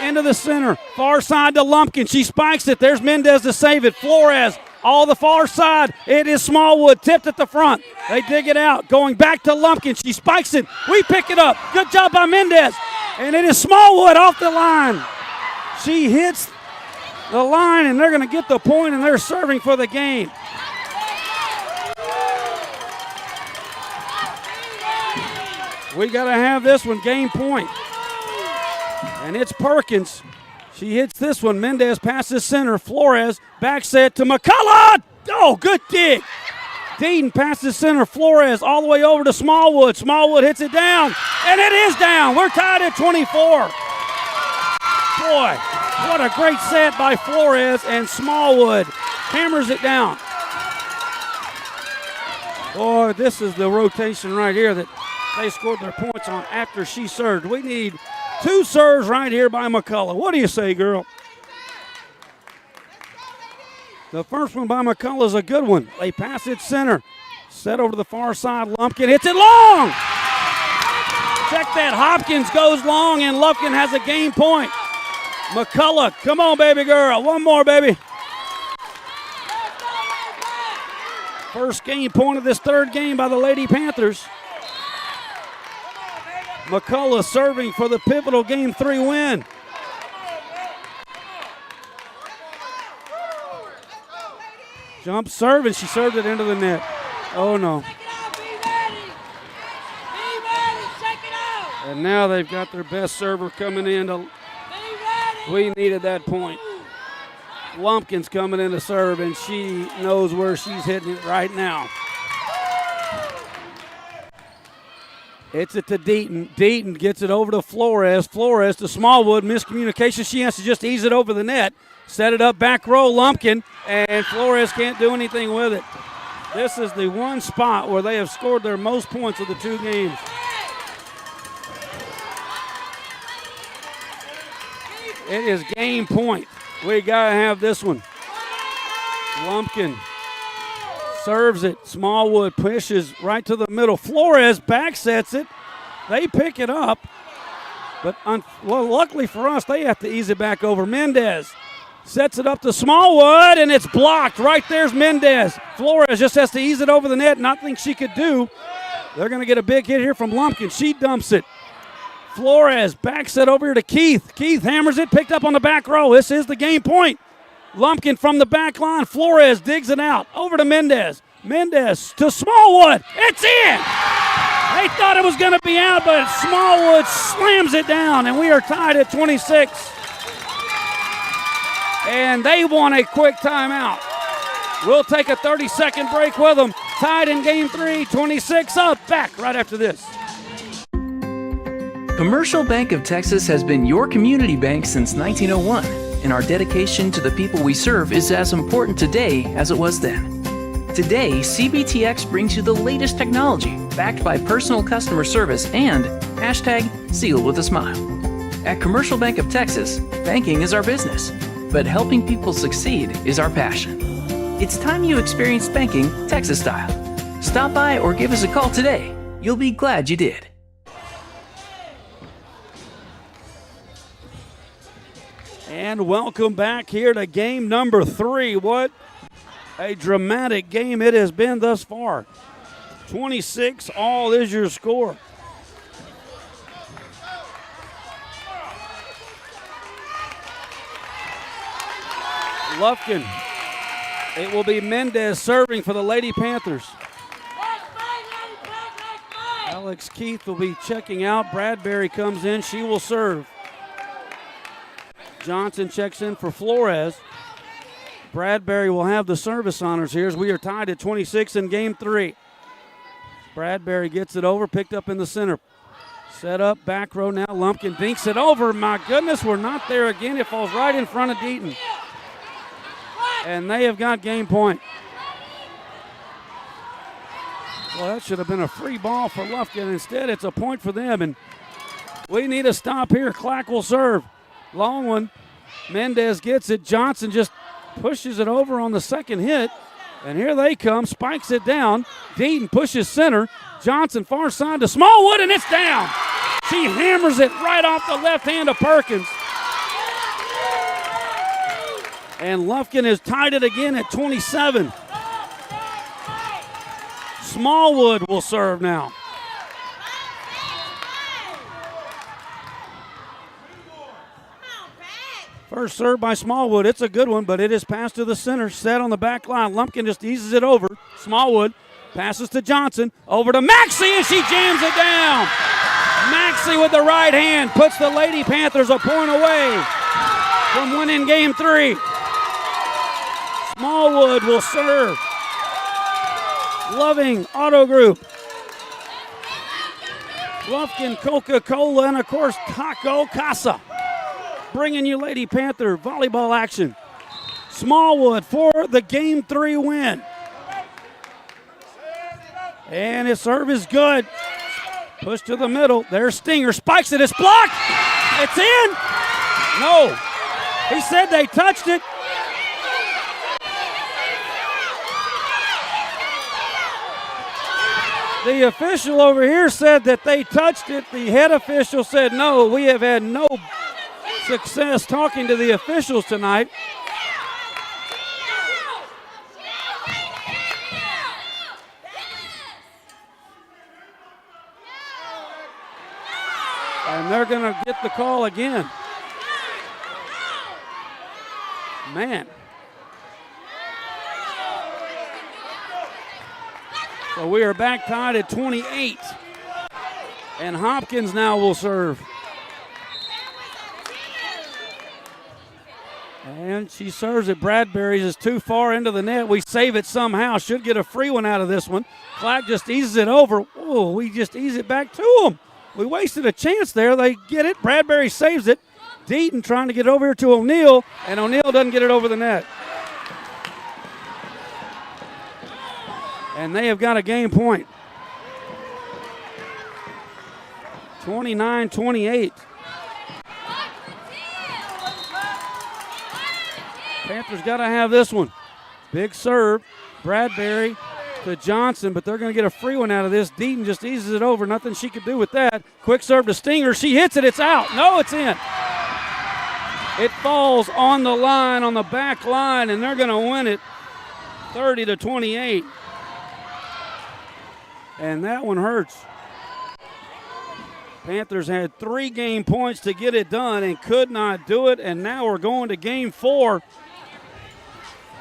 into the center. Far side to Lumpkin. She spikes it. There's Mendez to save it. Flores, all the far side. It is Smallwood, tipped at the front. They dig it out. Going back to Lumpkin. She spikes it. We pick it up. Good job by Mendez. And it is Smallwood off the line. She hits the line, and they're going to get the point, and they're serving for the game. We got to have this one, game point. And it's Perkins. She hits this one. Mendez passes center. Flores back set to McCullough. Oh, good dig. Deaton passes center. Flores all the way over to Smallwood. Smallwood hits it down, and it is down. We're tied at 24. Boy, what a great set by Flores, and Smallwood hammers it down. Boy, this is the rotation right here that they scored their points on after she served. We need 2 serves right here by McCullough. What do you say, girl? The first one by McCullough is a good one. They pass it center. Set over to the far side. Lumpkin hits it long. Check that. Hopkins goes long, and Lufkin has a game point. McCullough, come on, baby girl. One more, baby. First game point of this third game by the Lady Panthers. McCullough serving for the pivotal Game 3 win. Jump serve, and she served it into the net. Oh, no. And now they've got their best server coming in. We needed that point. Lumpkin's coming in to serve, and she knows where she's hitting it right now. Hits it to Deaton. Deaton gets it over to Flores. Flores to Smallwood. Miscommunication. She has to just ease it over the net. Set it up back row, Lumpkin, and Flores can't do anything with it. This is the one spot where they have scored their most points of the 2 games. It is game point. We got to have this one. Lumpkin serves it. Smallwood pushes right to the middle. Flores back sets it. They pick it up. But luckily for us, they have to ease it back over. Mendez sets it up to Smallwood, and it's blocked. Right there's Mendez. Flores just has to ease it over the net. Nothing she could do. They're going to get a big hit here from Lumpkin. She dumps it. Flores backs it over here to Keith. Keith hammers it, picked up on the back row. This is the game point. Lumpkin from the back line. Flores digs it out. Over to Mendez. Mendez to Smallwood. It's in! They thought it was going to be out, but Smallwood slams it down, and we are tied at 26. And they want a quick timeout. We'll take a 30-second break with them. Tied in Game 3, 26 up. Back right after this. Commercial Bank of Texas has been your community bank since 1901, and our dedication to the people we serve is as important today as it was then. Today, CBTX brings you the latest technology backed by personal customer service and #sealed with a smile. At Commercial Bank of Texas, banking is our business, but helping people succeed is our passion. It's time you experience banking Texas style. Stop by or give us a call today. You'll be glad you did. And welcome back here to game number 3. What a dramatic game it has been thus far. 26 all is your score. Lufkin. It will be Mendez serving for the Lady Panthers. Alex Keith will be checking out. Bradbury comes in. She will serve. Johnson checks in for Flores. Bradbury will have the service honors here as we are tied at 26 in Game 3. Bradbury gets it over, picked up in the center. Set up, back row now. Lumpkin dinks it over. My goodness, we're not there again. It falls right in front of Deaton. And they have got game point. Well, that should have been a free ball for Lufkin. Instead, it's a point for them. And we need a stop here. Clack will serve. Long one. Mendez gets it. Johnson just pushes it over on the second hit. And here they come. Spikes it down. Deaton pushes center. Johnson far side to Smallwood, and it's down. She hammers it right off the left hand of Perkins. And Lufkin has tied it again at 27. Smallwood will serve now. First serve by Smallwood. It's a good one, but it is passed to the center. Set on the back line. Lumpkin just eases it over. Smallwood passes to Johnson. Over to Maxey, and she jams it down. Maxey with the right hand puts the Lady Panthers a point away from winning Game 3. Smallwood will serve. Loving Auto Group. Lufkin Coca-Cola, and of course Taco Casa. Bringing you Lady Panther volleyball action. Smallwood for the Game 3 win. And his serve is good. Push to the middle. There's Stinger. Spikes it. It's blocked. It's in. No. He said they touched it. The official over here said that they touched it. The head official said no. We have had no success talking to the officials tonight. And they're going to get the call again. Man. So we are back tied at 28. And Hopkins now will serve. And she serves it. Bradbury's is too far into the net. We save it somehow. Should get a free one out of this one. Clack just eases it over. Oh, we just ease it back to them. We wasted a chance there. They get it. Bradbury saves it. Deaton trying to get over here to O'Neal, and O'Neal doesn't get it over the net. And they have got a game point. 29-28. Panthers got to have this one. Big serve. Bradbury to Johnson, but they're going to get a free one out of this. Deaton just eases it over. Nothing she could do with that. Quick serve to Stinger. She hits it. It's out. No, it's in. It falls on the line, on the back line, and they're going to win it 30-28. And that one hurts. Panthers had 3 game points to get it done and could not do it, and now we're going to game 4.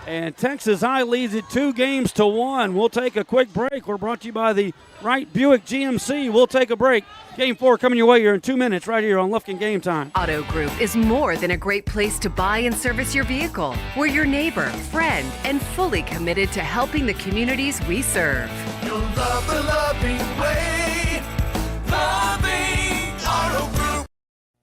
And Texas High leads it 2-1. We'll take a quick break. We're brought to you by the Wright Buick GMC. We'll take a break. Game 4 coming your way here in 2 minutes right here on Lufkin Game Time. Auto Group is more than a great place to buy and service your vehicle. We're your neighbor, friend, and fully committed to helping the communities we serve. You'll love the loving way. Loving Auto Group.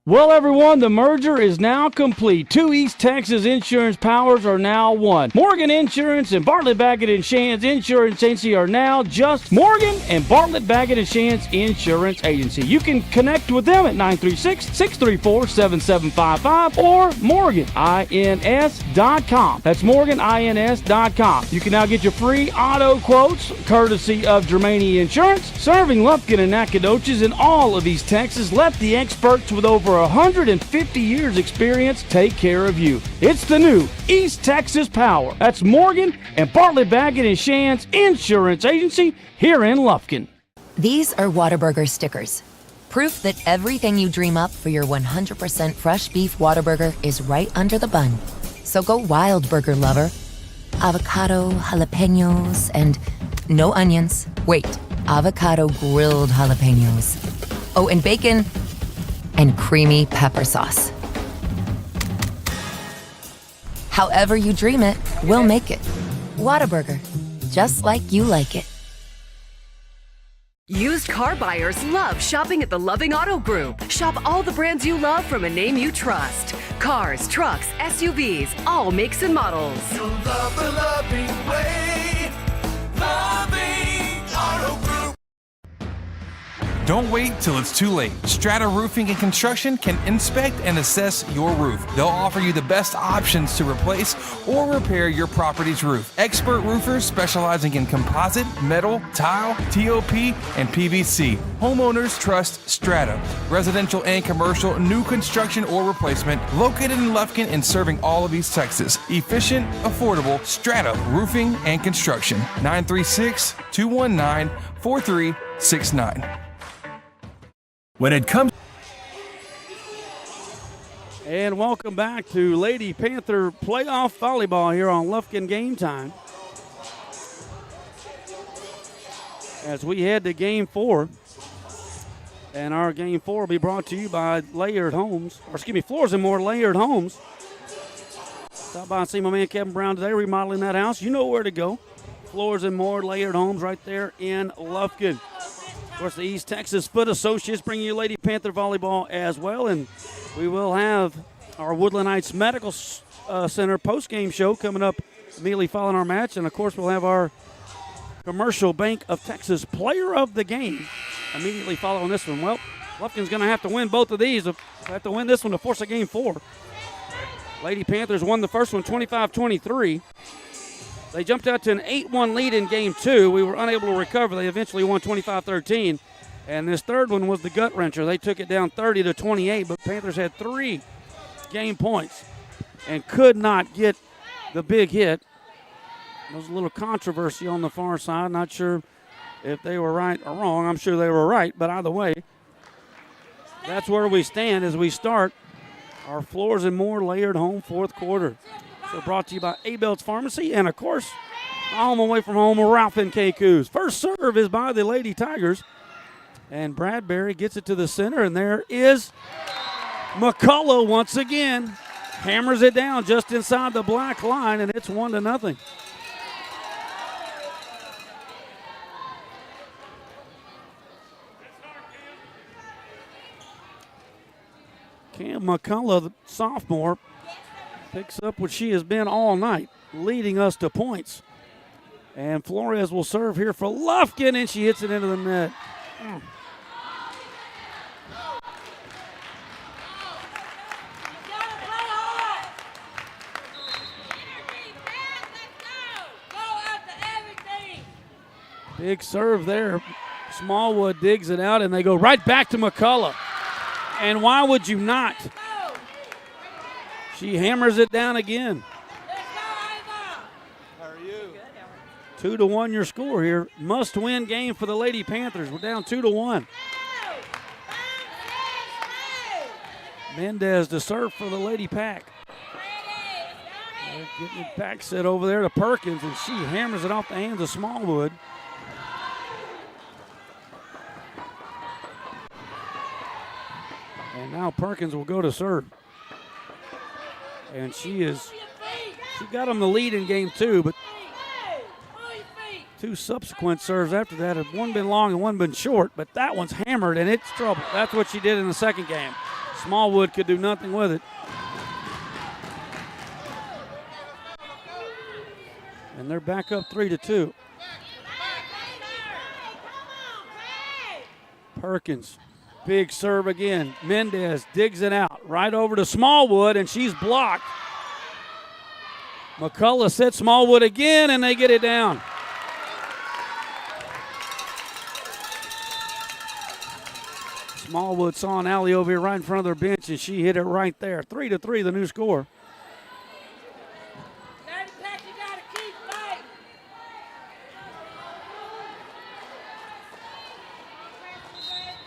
Well, everyone, the merger is now complete. 2 East Texas insurance powers are now one. Morgan Insurance and Bartlett Baggett & Shands Insurance Agency are now just Morgan and Bartlett Baggett & Shands Insurance Agency. You can connect with them at 936-634-7755 or morganins.com. That's morganins.com. You can now get your free auto quotes courtesy of Germania Insurance, serving Lufkin and Nacogdoches in all of East Texas. Let the experts with over 150 years experience take care of you. It's the new East Texas Power. That's Morgan and Bartlett Baggett & Shands Insurance Agency here in Lufkin. These are Whataburger stickers. Proof that everything you dream up for your 100% fresh beef Whataburger is right under the bun. So go wild, burger lover. Avocado, jalapenos, and no onions. Wait, avocado grilled jalapenos. Oh, and bacon and creamy pepper sauce. However you dream it, we'll make it. Whataburger, just like you like it. Used car buyers love shopping at the Loving Auto Group. Shop all the brands you love from a name you trust. Cars, trucks, SUVs, all makes and models. You'll love the loving way. Loving Auto Group. Don't wait till it's too late. Strata Roofing and Construction can inspect and assess your roof. They'll offer you the best options to replace or repair your property's roof. Expert roofers specializing in composite, metal, tile, TOP, and PVC. Homeowners trust Strata. Residential and commercial, new construction or replacement, located in Lufkin and serving all of East Texas. Efficient, affordable, Strata Roofing and Construction. 936-219-4369. When it comes. And welcome back to Lady Panther Playoff Volleyball here on Lufkin Game Time. As we head to Game 4. And our Game 4 will be brought to you by Layered Homes. Floors and More Layered Homes. Stop by and see my man Kevin Brown today remodeling that house. You know where to go. Floors and More Layered Homes right there in Lufkin. Of course, the East Texas Foot Associates bringing you Lady Panther Volleyball as well. And we will have our Woodland Heights Medical Center postgame show coming up immediately following our match. And, of course, we'll have our Commercial Bank of Texas Player of the Game immediately following this one. Well, Lufkin's going to have to win both of these. They'll have to win this one to force a game 4. Lady Panthers won the first one 25-23. They jumped out to an 8-1 lead in game 2. We were unable to recover. They eventually won 25-13. And this third one was the gut wrencher. They took it down 30-28, but Panthers had 3 game points and could not get the big hit. There was a little controversy on the far side. Not sure if they were right or wrong. I'm sure they were right, but either way, that's where we stand as we start our Floors and More Layered Home fourth quarter. So brought to you by Abel's Pharmacy and, of course, home away from home, Ralph and K-Coos. First serve is by the Lady Tigers. And Bradbury gets it to the center, and there is McCullough once again. Hammers it down just inside the black line, and it's 1-0. Cam McCullough, the sophomore, picks up what she has been all night, leading us to points. And Flores will serve here for Lufkin, and she hits it into the net. Big serve there. Smallwood digs it out, and they go right back to McCullough. And why would you not? She hammers it down again. 2-1 your score here. Must-win game for the Lady Panthers. We're down 2-1. Mendez to serve for the Lady Pack. They're getting it back set over there to Perkins, and she hammers it off the hands of Smallwood. And now Perkins will go to serve. And she got them the lead in game 2, but 2 subsequent serves after that have one been long and one been short, but that one's hammered and it's trouble. That's what she did in the second game. Smallwood could do nothing with it. And they're back up 3-2. Perkins. Big serve again. Mendez digs it out right over to Smallwood, and she's blocked. McCullough sets Smallwood again, and they get it down. Smallwood saw an alley over here right in front of their bench, and she hit it right there. 3-3, the new score.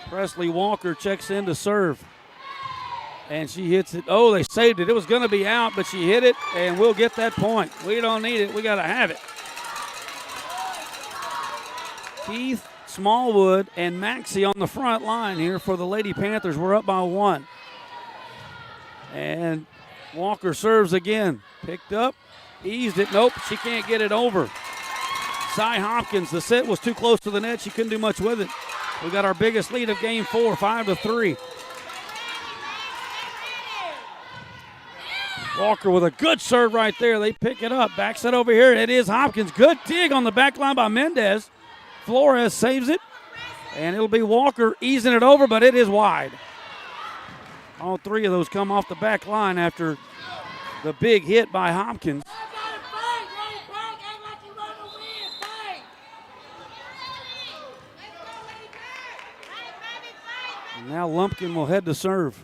Presley Walker checks in to serve. And she hits it. Oh, they saved it. It was going to be out, but she hit it, and we'll get that point. We don't need it. We got to have it. Keith, Smallwood, and Maxey on the front line here for the Lady Panthers. We're up by 1. And Walker serves again. Picked up, eased it. Nope, she can't get it over. Cy Hopkins, the set was too close to the net. She couldn't do much with it. We got our biggest lead of game 4, 5-3. Walker with a good serve right there. They pick it up. Back set over here. It is Hopkins. Good dig on the back line by Mendez. Flores saves it. And it'll be Walker easing it over, but it is wide. All 3 of those come off the back line after the big hit by Hopkins. Now Lumpkin will head to serve.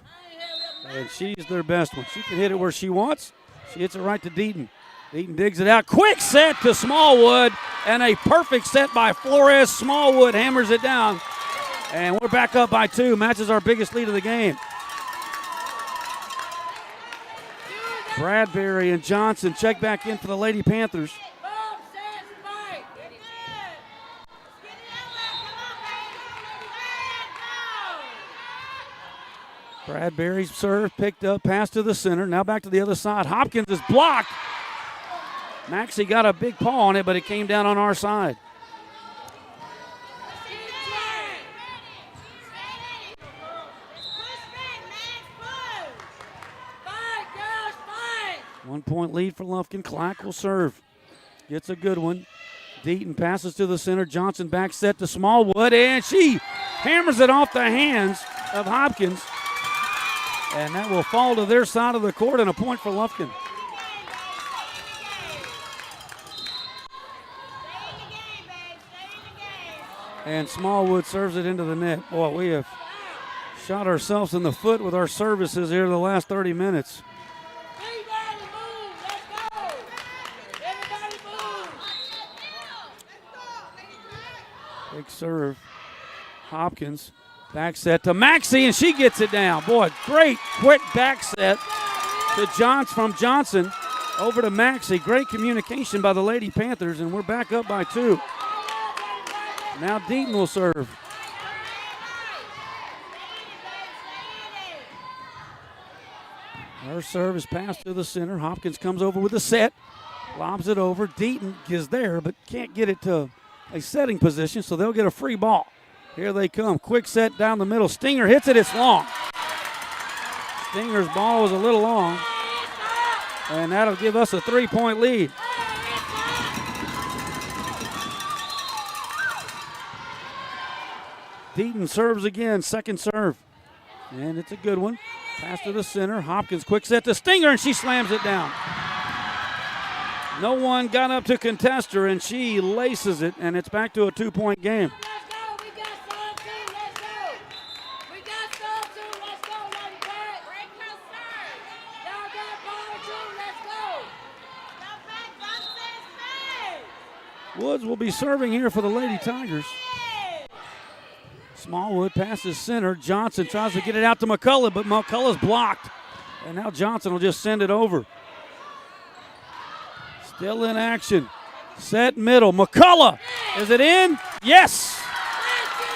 And she's their best one. She can hit it where she wants. She hits it right to Deaton. Deaton digs it out. Quick set to Smallwood. And a perfect set by Flores. Smallwood hammers it down. And we're back up by 2. Matches our biggest lead of the game. Bradbury and Johnson check back in for the Lady Panthers. Bradbury's serve picked up, pass to the center. Now back to the other side. Hopkins is blocked. Maxey got a big paw on it, but it came down on our side. One-point lead for Lufkin. Clack will serve. Gets a good one. Deaton passes to the center. Johnson back set to Smallwood, and she hammers it off the hands of Hopkins. And that will fall to their side of the court and a point for Lufkin. And Smallwood serves it into the net. Boy, we have shot ourselves in the foot with our services here the last 30 minutes. Big serve. Hopkins. Back set to Maxey, and she gets it down. Boy, great quick back set to from Johnson over to Maxey. Great communication by the Lady Panthers, and we're back up by 2. Now Deaton will serve. Her serve is passed to the center. Hopkins comes over with the set, lobs it over. Deaton is there, but can't get it to a setting position, so they'll get a free ball. Here they come. Quick set down the middle. Stinger hits it. It's long. Stinger's ball was a little long, and that'll give us a 3-point lead. Deaton serves again, second serve. And it's a good one. Pass to the center. Hopkins quick set to Stinger, and she slams it down. No one got up to contest her, and she laces it, and it's back to a 2-point game. Woods will be serving here for the Lady Tigers. Smallwood passes center. Johnson tries to get it out to McCullough, but McCullough's blocked. And now Johnson will just send it over. Still in action. Set middle. McCullough. Is it in? Yes.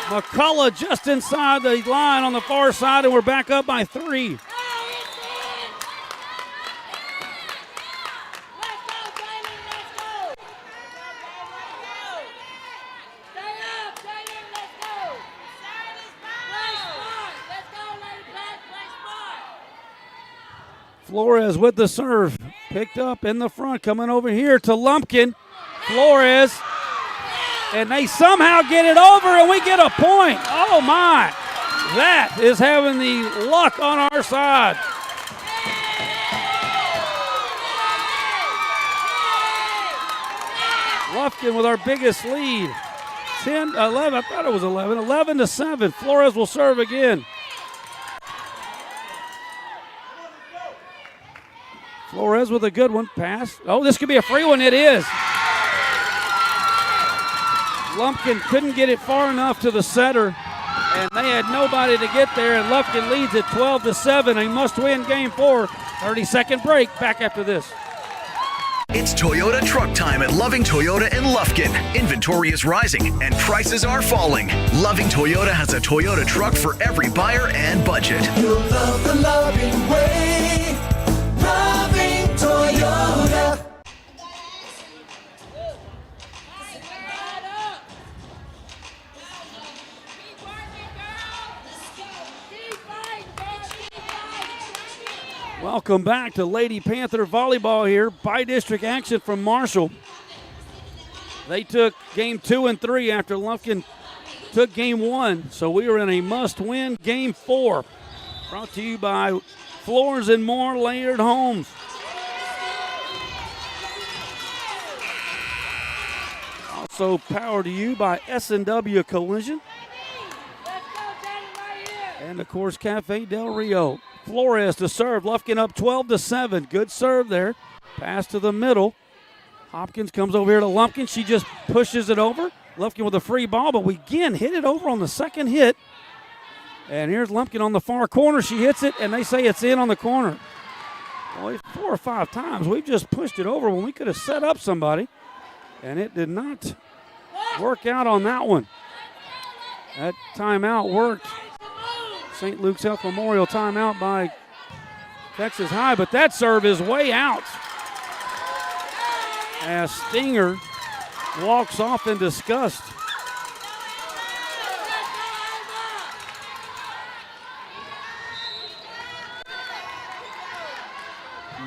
McCullough just inside the line on the far side, and we're back up by 3. Flores with the serve. Picked up in the front. Coming over here to Lumpkin. Flores. And they somehow get it over, and we get a point. Oh, my. That is having the luck on our side. Lufkin with our biggest lead. 11, I thought it was 11. 11-7. Flores will serve again. Flores with a good one. Pass. Oh, this could be a free one. It is. Lumpkin couldn't get it far enough to the setter, and they had nobody to get there, and Lufkin leads it 12-7. A must-win game 4. 30-second break. Back after this. It's Toyota truck time at Loving Toyota in Lufkin. Inventory is rising and prices are falling. Loving Toyota has a Toyota truck for every buyer and budget. You'll love the loving way. Loving Toyota. Welcome back to Lady Panther Volleyball here. By-district action from Marshall. They took game 2 and 3 after Lufkin took game 1. So we are in a must-win game 4. Brought to you by Floors and More Layered Homes. Also powered to you by S&W Collision. And, of course, Cafe Del Rio. Flores to serve. Lufkin up 12-7. Good serve there. Pass to the middle. Hopkins comes over here to Lumpkin. She just pushes it over. Lufkin with a free ball, but we again hit it over on the second hit. And here's Lumpkin on the far corner. She hits it, and they say it's in on the corner. Boy, 4 or 5 times we've just pushed it over when we could have set up somebody. And it did not work out on that one. That timeout worked. St. Luke's Health Memorial timeout by Texas High, but that serve is way out. As Stinger walks off in disgust.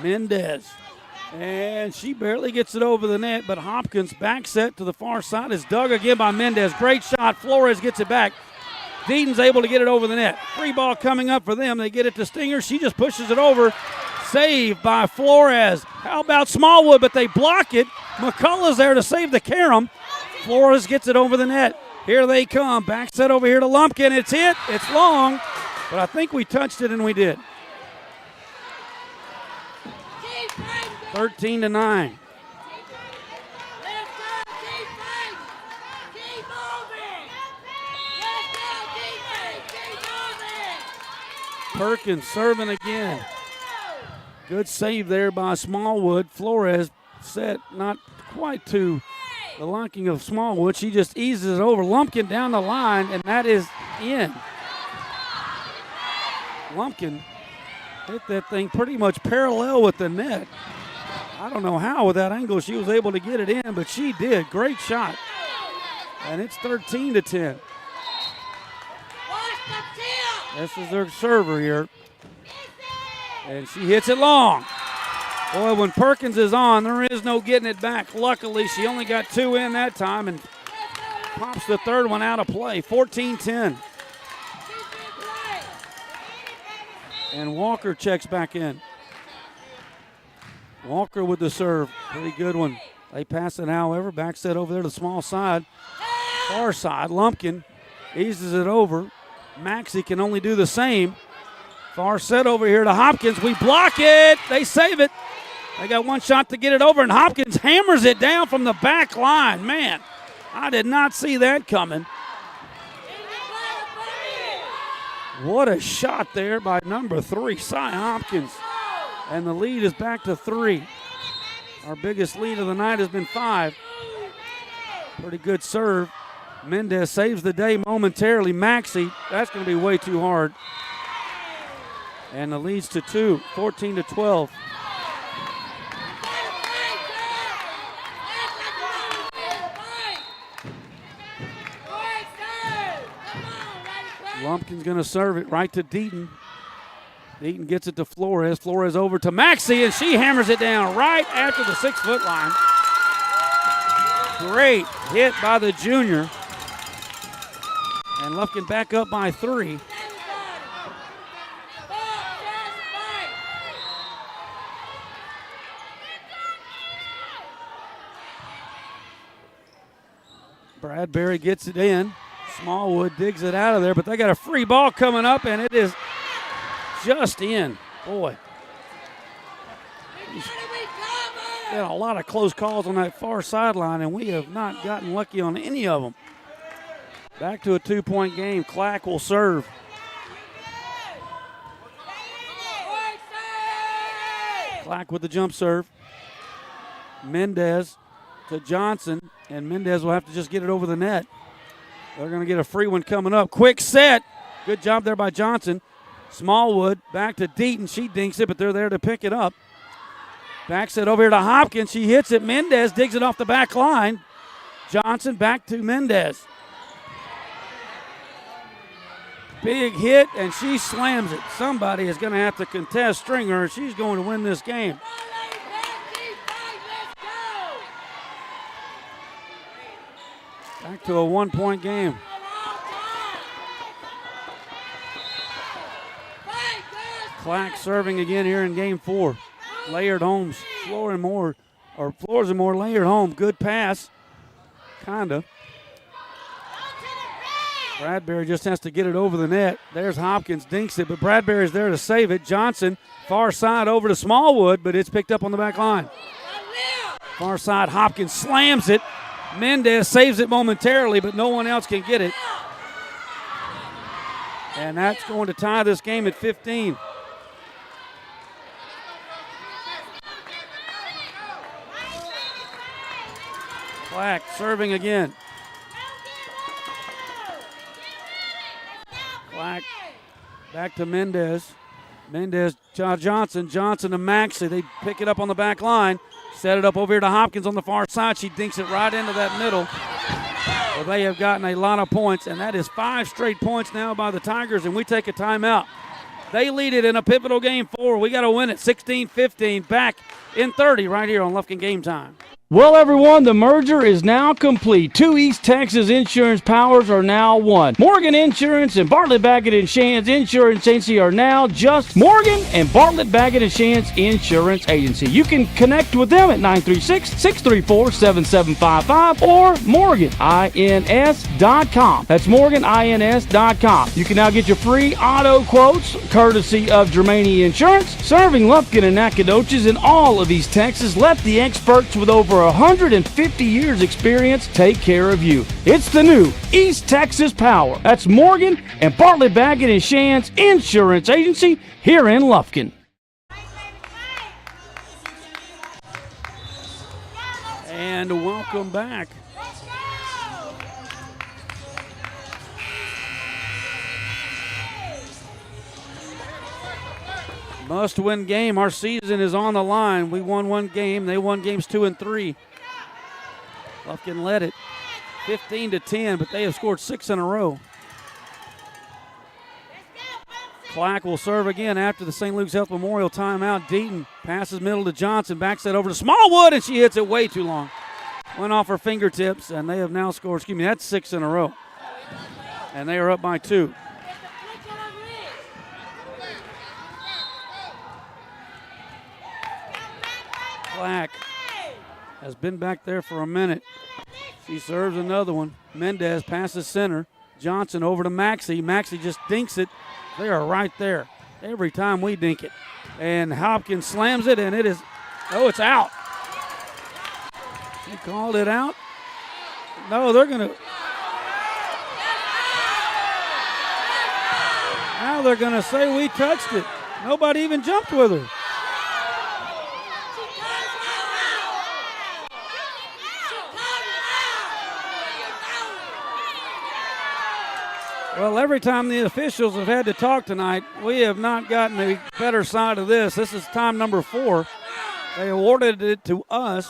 Mendez. And she barely gets it over the net, but Hopkins back set to the far side is dug again by Mendez. Great shot. Flores gets it back. Deaton's able to get it over the net. Free ball coming up for them. They get it to Stinger. She just pushes it over. Saved by Flores. How about Smallwood? But they block it. McCullough's there to save the carom. Flores gets it over the net. Here they come. Back set over here to Lumpkin. It's hit. It's long. But I think we touched it, and we did. 13-9. Perkins serving again. Good save there by Smallwood. Flores set not quite to the liking of Smallwood. She just eases it over. Lumpkin down the line, and that is in. Lumpkin hit that thing pretty much parallel with the net. I don't know how with that angle she was able to get it in, but she did. Great shot. And it's 13-10. This is their server here. And she hits it long. Boy, when Perkins is on, there is no getting it back. Luckily, she only got 2 in that time and pops the third one out of play. 14-10. And Walker checks back in. Walker with the serve. Pretty good one. They pass it, however. Back set over there to the small side. Far side. Lumpkin eases it over. Maxey can only do the same. Far set over here to Hopkins. We block it. They save it. They got one shot to get it over, and Hopkins hammers it down from the back line. Man, I did not see that coming. What a shot there by number 3, Cy Hopkins. And the lead is back to 3. Our biggest lead of the night has been 5. Pretty good serve. Mendez saves the day momentarily. Maxey, that's going to be way too hard. And the lead's to 2, 14-12. Lumpkin's going to serve it right to Deaton. Deaton gets it to Flores. Flores over to Maxey, and she hammers it down right after the 6-foot line. Great hit by the junior. And Lufkin back up by 3. Bradbury gets it in. Smallwood digs it out of there, but they got a free ball coming up, and it is just in. Boy. Got a lot of close calls on that far sideline, and we have not gotten lucky on any of them. Back to a 2-point game. Clack will serve. Clack with the jump serve. Mendez to Johnson, and Mendez will have to just get it over the net. They're going to get a free one coming up. Quick set. Good job there by Johnson. Smallwood back to Deaton. She dinks it, but they're there to pick it up. Back set over here to Hopkins. She hits it. Mendez digs it off the back line. Johnson back to Mendez. Big hit, and she slams it. Somebody is going to have to contest Stringer, and she's going to win this game. Back to a 1-point game. Clack serving again here in game 4. Layered Holmes, Flores and Moore layered home. Good pass, kinda. Bradbury just has to get it over the net. There's Hopkins, dinks it, but Bradbury's there to save it. Johnson, far side over to Smallwood, but it's picked up on the back line. Far side, Hopkins slams it. Mendez saves it momentarily, but no one else can get it. And that's going to tie this game at 15. Clack serving again. Clack back to Mendez. Mendez, Johnson to Maxey. They pick it up on the back line. Set it up over here to Hopkins on the far side. She dinks it right into that middle. Well, they have gotten a lot of points, and that is 5 straight points now by the Tigers, and we take a timeout. They lead it in a pivotal game 4. We got to win it 16-15. Back in 30 right here on Lufkin Game Time. Well, everyone, the merger is now complete. Two East Texas insurance powers are now one. Morgan Insurance and Bartlett Baggett & Shands Insurance Agency are now just Morgan and Bartlett Baggett & Shands Insurance Agency. You can connect with them at 936-634-7755 or morganins.com. That's morganins.com. You can now get your free auto quotes courtesy of Germania Insurance. Serving Lufkin and Nacogdoches in all of East Texas. Let the experts with over 150 years experience take care of you. It's the new East Texas Power. That's Morgan and Bartlett Baggett & Shands Insurance Agency here in Lufkin. And welcome back. Must-win game. Our season is on the line. We won one game. They won games 2 and 3. Lufkin led it 15-10, but they have scored 6 in a row. Clack will serve again after the St. Luke's Health Memorial timeout. Deaton passes middle to Johnson. Backs that over to Smallwood, and she hits it way too long. Went off her fingertips, and they have now scored, that's 6 in a row. And they are up by 2. Clack has been back there for a minute. She serves another one. Mendez passes center. Johnson over to Maxey. Maxey just dinks it. They are right there every time we dink it. And Hopkins slams it, and it is, it's out. He called it out. No, they're going to. Now they're going to say we touched it. Nobody even jumped with her. Well, every time the officials have had to talk tonight, we have not gotten a better side of this. This is time number 4. They awarded it to us.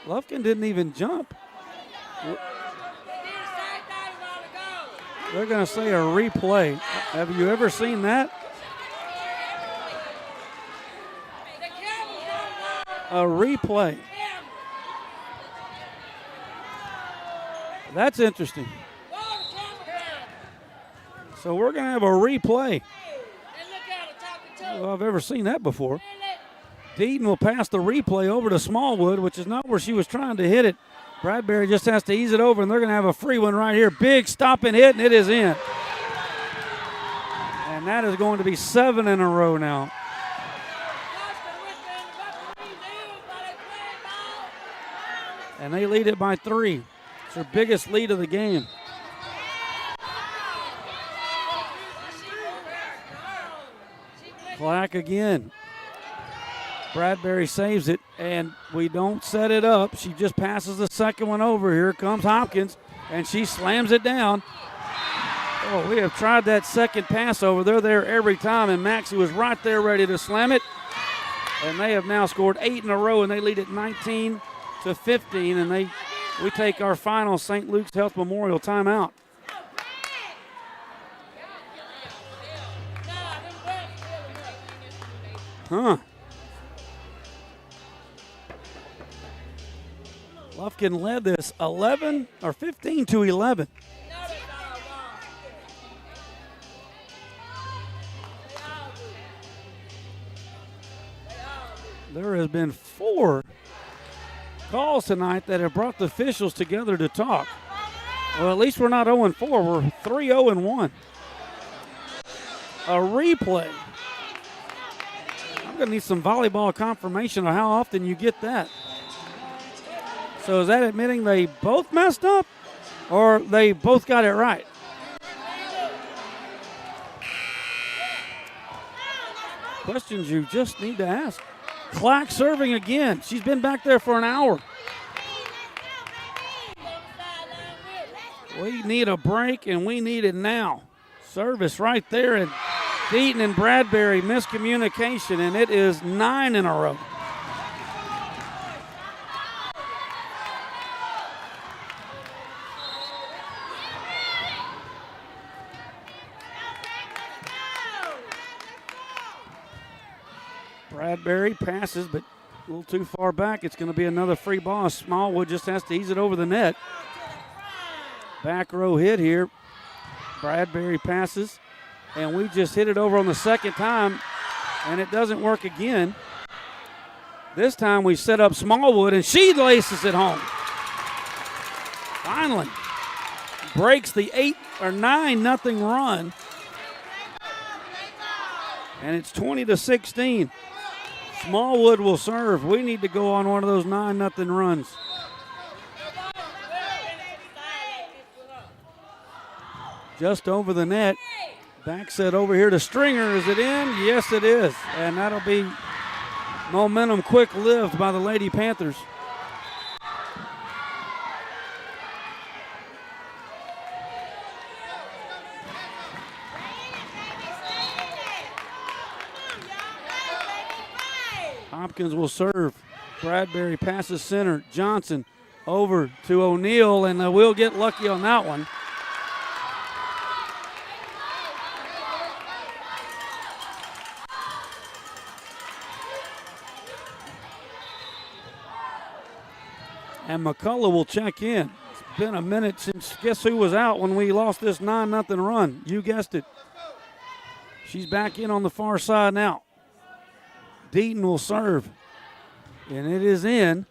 Lufkin didn't even jump. They're going to say a replay. Have you ever seen that? A replay. That's interesting. So we're going to have a replay. Well, I've ever seen that before. Deaton will pass the replay over to Smallwood, which is not where she was trying to hit it. Bradbury just has to ease it over, and they're going to have a free one right here. Big stop and hit, and it is in. And that is going to be 7 in a row now. And they lead it by 3. It's their biggest lead of the game. Clack again. Bradbury saves it, and we don't set it up. She just passes the second one over. Here comes Hopkins, and she slams it down. Oh, we have tried that second pass over. They're there every time, and Maxey was right there ready to slam it. And they have now scored 8 in a row, and they lead it 19-15, and we take our final St. Luke's Health Memorial timeout. Lufkin led this 15-11. There has been 4 calls tonight that have brought the officials together to talk. Well, at least we're not 0-4. We're 3-0-1. A replay. I'm going to need some volleyball confirmation of how often you get that. So is that admitting they both messed up or they both got it right? Questions you just need to ask. Clack serving again. She's been back there for an hour. We need a break, and we need it now. Service right there, and Deaton and Bradbury miscommunication, and it is 9 in a row. Bradbury passes, but a little too far back. It's going to be another free ball. Smallwood just has to ease it over the net. Back row hit here. Bradbury passes, and we just hit it over on the second time, and it doesn't work again. This time we set up Smallwood, and she laces it home. Finally breaks the 8 or 9-0 run, and it's 20-16. Smallwood will serve. We need to go on one of those 9-0 runs. Just over the net. Back set over here to Stringer. Is it in? Yes, it is. And that'll be momentum quick-lived by the Lady Panthers. Hopkins will serve. Bradbury passes center. Johnson over to O'Neal, and we'll get lucky on that one. And McCullough will check in. It's been a minute since, guess who was out when we lost this 9-0 run? You guessed it. She's back in on the far side now. Deaton will serve, and it is in.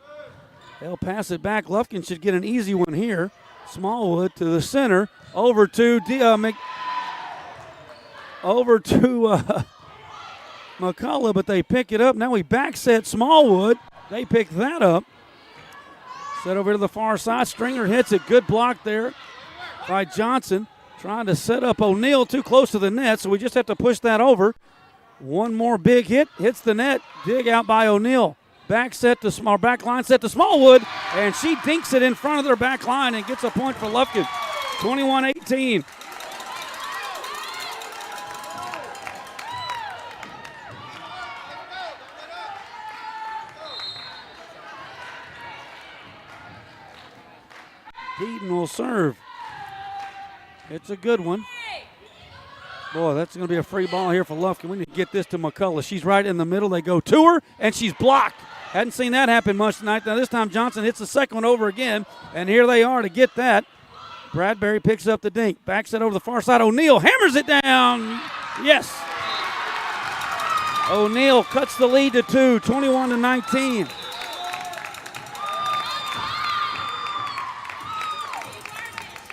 They'll pass it back. Lufkin should get an easy one here. Smallwood to the center, over to McCullough, but they pick it up. Now we back set Smallwood. They pick that up. Set over to the far side. Stringer hits it. Good block there by Johnson. Trying to set up O'Neal, too close to the net, so we just have to push that over. One more big hit, hits the net. Dig out by O'Neal. Back line set to Smallwood, and she dinks it in front of their back line and gets a point for Lufkin. 21-18. Deaton will serve. It's a good one. Boy, that's going to be a free ball here for Lufkin. We need to get this to McCullough. She's right in the middle. They go to her, and she's blocked. Hadn't seen that happen much tonight. Now this time Johnson hits the second one over again, and here they are to get that. Bradbury picks up the dink. Backs it over the far side. O'Neal hammers it down. Yes. O'Neal cuts the lead to 2, 21-19.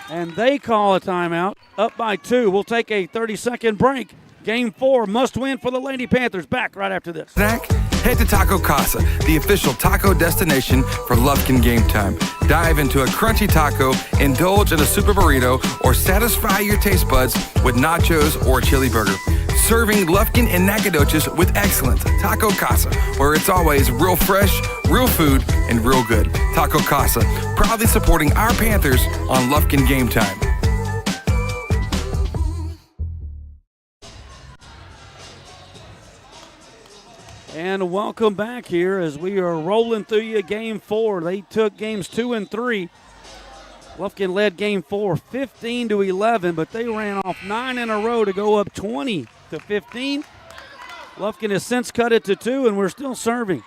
And they call a timeout. Up by 2. We'll take a 30-second break. Game 4 must win for the Lady Panthers. Back right after this. Snack? Head to Taco Casa, the official taco destination for Lufkin Game Time. Dive into a crunchy taco, indulge in a super burrito, or satisfy your taste buds with nachos or a chili burger. Serving Lufkin and Nacogdoches with excellence. Taco Casa, where it's always real fresh, real food, and real good. Taco Casa, proudly supporting our Panthers on Lufkin Game Time. And welcome back here as we are rolling through you Game 4. They took games 2 and 3. Lufkin led Game 4 15-11, but they ran off 9 in a row to go up 20-15. Lufkin has since cut it to 2, and we're still serving.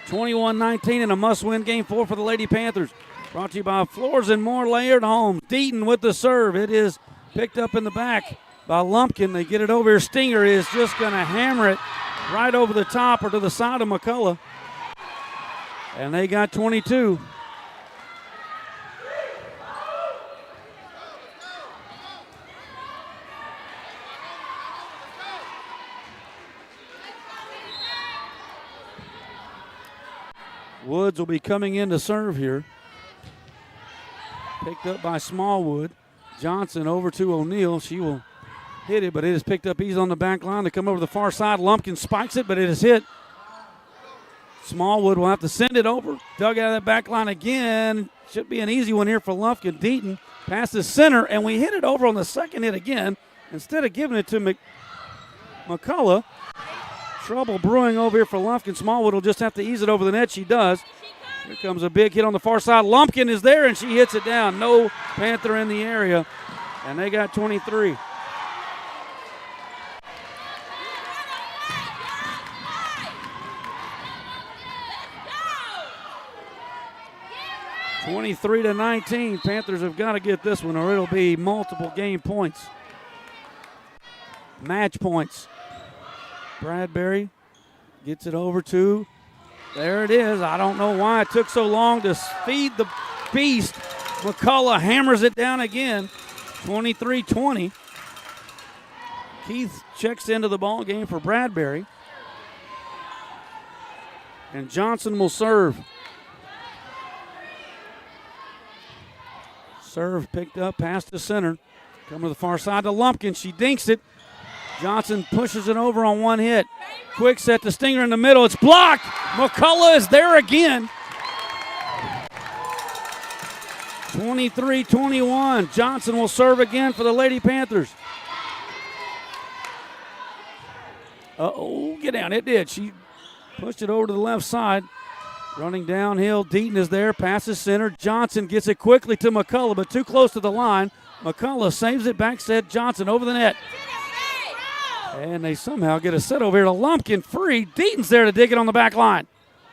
21-19 in a must-win Game 4 for the Lady Panthers. Brought to you by Floors and More Layered Homes. Deaton with the serve. It is picked up in the back by Lumpkin. They get it over here. Stinger is just going to hammer it right over the top or to the side of McCullough. And they got 22. Woods will be coming in to serve here. Picked up by Smallwood. Johnson over to O'Neal. She will hit it, but it is picked up. He's on the back line to come over the far side. Lumpkin spikes it, but it is hit. Smallwood will have to send it over. Dug out of that back line again. Should be an easy one here for Lufkin. Deaton passes center, and we hit it over on the second hit again. Instead of giving it to McCullough, trouble brewing over here for Lufkin. Smallwood will just have to ease it over the net. She does. Here comes a big hit on the far side. Lumpkin is there, and she hits it down. No Panther in the area, and they got 23. 23-19. Panthers have got to get this one or it'll be multiple game points. Match points. Bradbury gets it over to, there it is. I don't know why it took so long to feed the beast. McCullough hammers it down again. 23-20. Keith checks into the ball game for Bradbury. And Johnson will serve. Serve picked up, past the center. Coming to the far side to Lumpkin. She dinks it. Johnson pushes it over on one hit. Quick set to Stinger in the middle. It's blocked. McCullough is there again. 23-21. Johnson will serve again for the Lady Panthers. Get down. It did. She pushed it over to the left side. Running downhill. Deaton is there. Passes center. Johnson gets it quickly to McCullough, but too close to the line. McCullough saves it. Back set. Johnson over the net. And they somehow get a set over here to Lumpkin. Free. Deaton's there to dig it on the back line.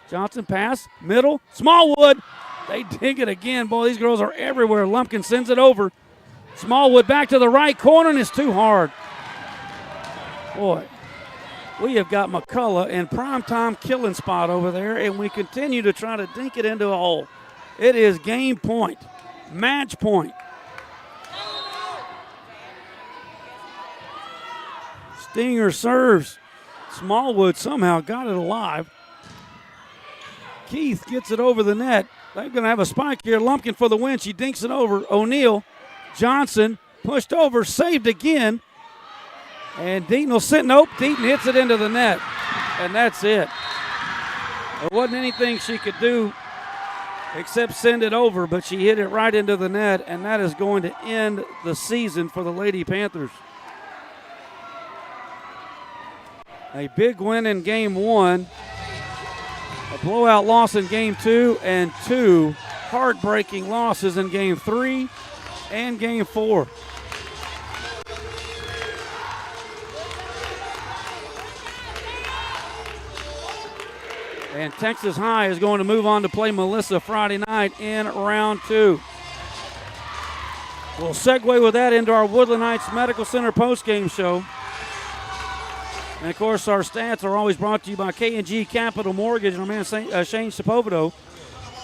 Johnson pass. Middle. Smallwood. They dig it again. Boy, these girls are everywhere. Lumpkin sends it over. Smallwood back to the right corner, and it's too hard. Boy, we have got McCullough in primetime killing spot over there, and we continue to try to dink it into a hole. It is game point, match point. Stinger serves. Smallwood somehow got it alive. Keith gets it over the net. They're going to have a spike here. Lumpkin for the win. She dinks it over. O'Neal. Johnson pushed over, saved again. And Deaton will sit. Nope, Deaton hits it into the net. And that's it. There wasn't anything she could do except send it over, but she hit it right into the net, and that is going to end the season for the Lady Panthers. A big win in game one, a blowout loss in game two, and two heartbreaking losses in game three and game four. And Texas High is going to move on to play Melissa Friday night in round two. We'll segue with that into our Woodland Heights Medical Center postgame show. And, of course, our stats are always brought to you by K&G Capital Mortgage and our man Shane Sepulveda.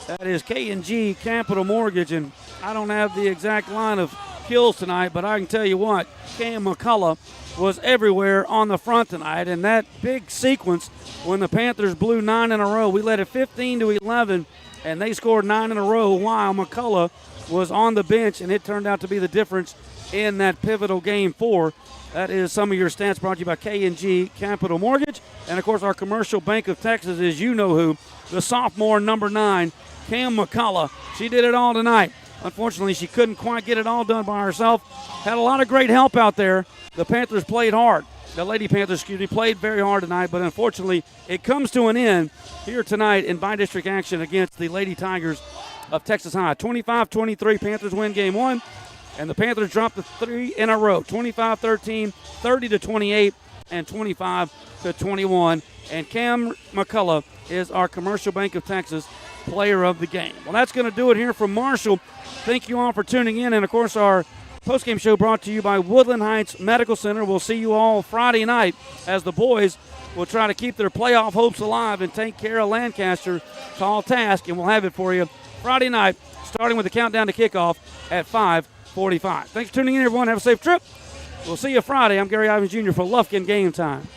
That is K&G Capital Mortgage. And I don't have the exact line of kills tonight, but I can tell you what, Cam McCullough was everywhere on the front tonight. And that big sequence when the Panthers blew 9 in a row, we led it 15-11, and they scored 9 in a row while McCullough was on the bench, and it turned out to be the difference in that pivotal game four. That is some of your stats brought to you by K&G Capital Mortgage. And, of course, our Commercial Bank of Texas is you know who, the sophomore number 9, Cam McCullough. She did it all tonight. Unfortunately, she couldn't quite get it all done by herself. Had a lot of great help out there. The Panthers played hard. The Lady Panthers, played very hard tonight, but unfortunately, it comes to an end here tonight in bi-district action against the Lady Tigers of Texas High. 25-23, Panthers win game one. And the Panthers dropped the 3 in a row, 25-13, 30-28, and 25-21. And Cam McCullough is our Commercial Bank of Texas player of the game. Well, that's going to do it here from Marshall. Thank you all for tuning in. And, of course, our postgame show brought to you by Woodland Heights Medical Center. We'll see you all Friday night as the boys will try to keep their playoff hopes alive and take care of Lancaster. Tall task, and we'll have it for you Friday night, starting with the countdown to kickoff at 5:45. Thanks for tuning in, everyone. Have a safe trip. We'll see you Friday. I'm Gary Ivins Jr. for Lufkin Game Time.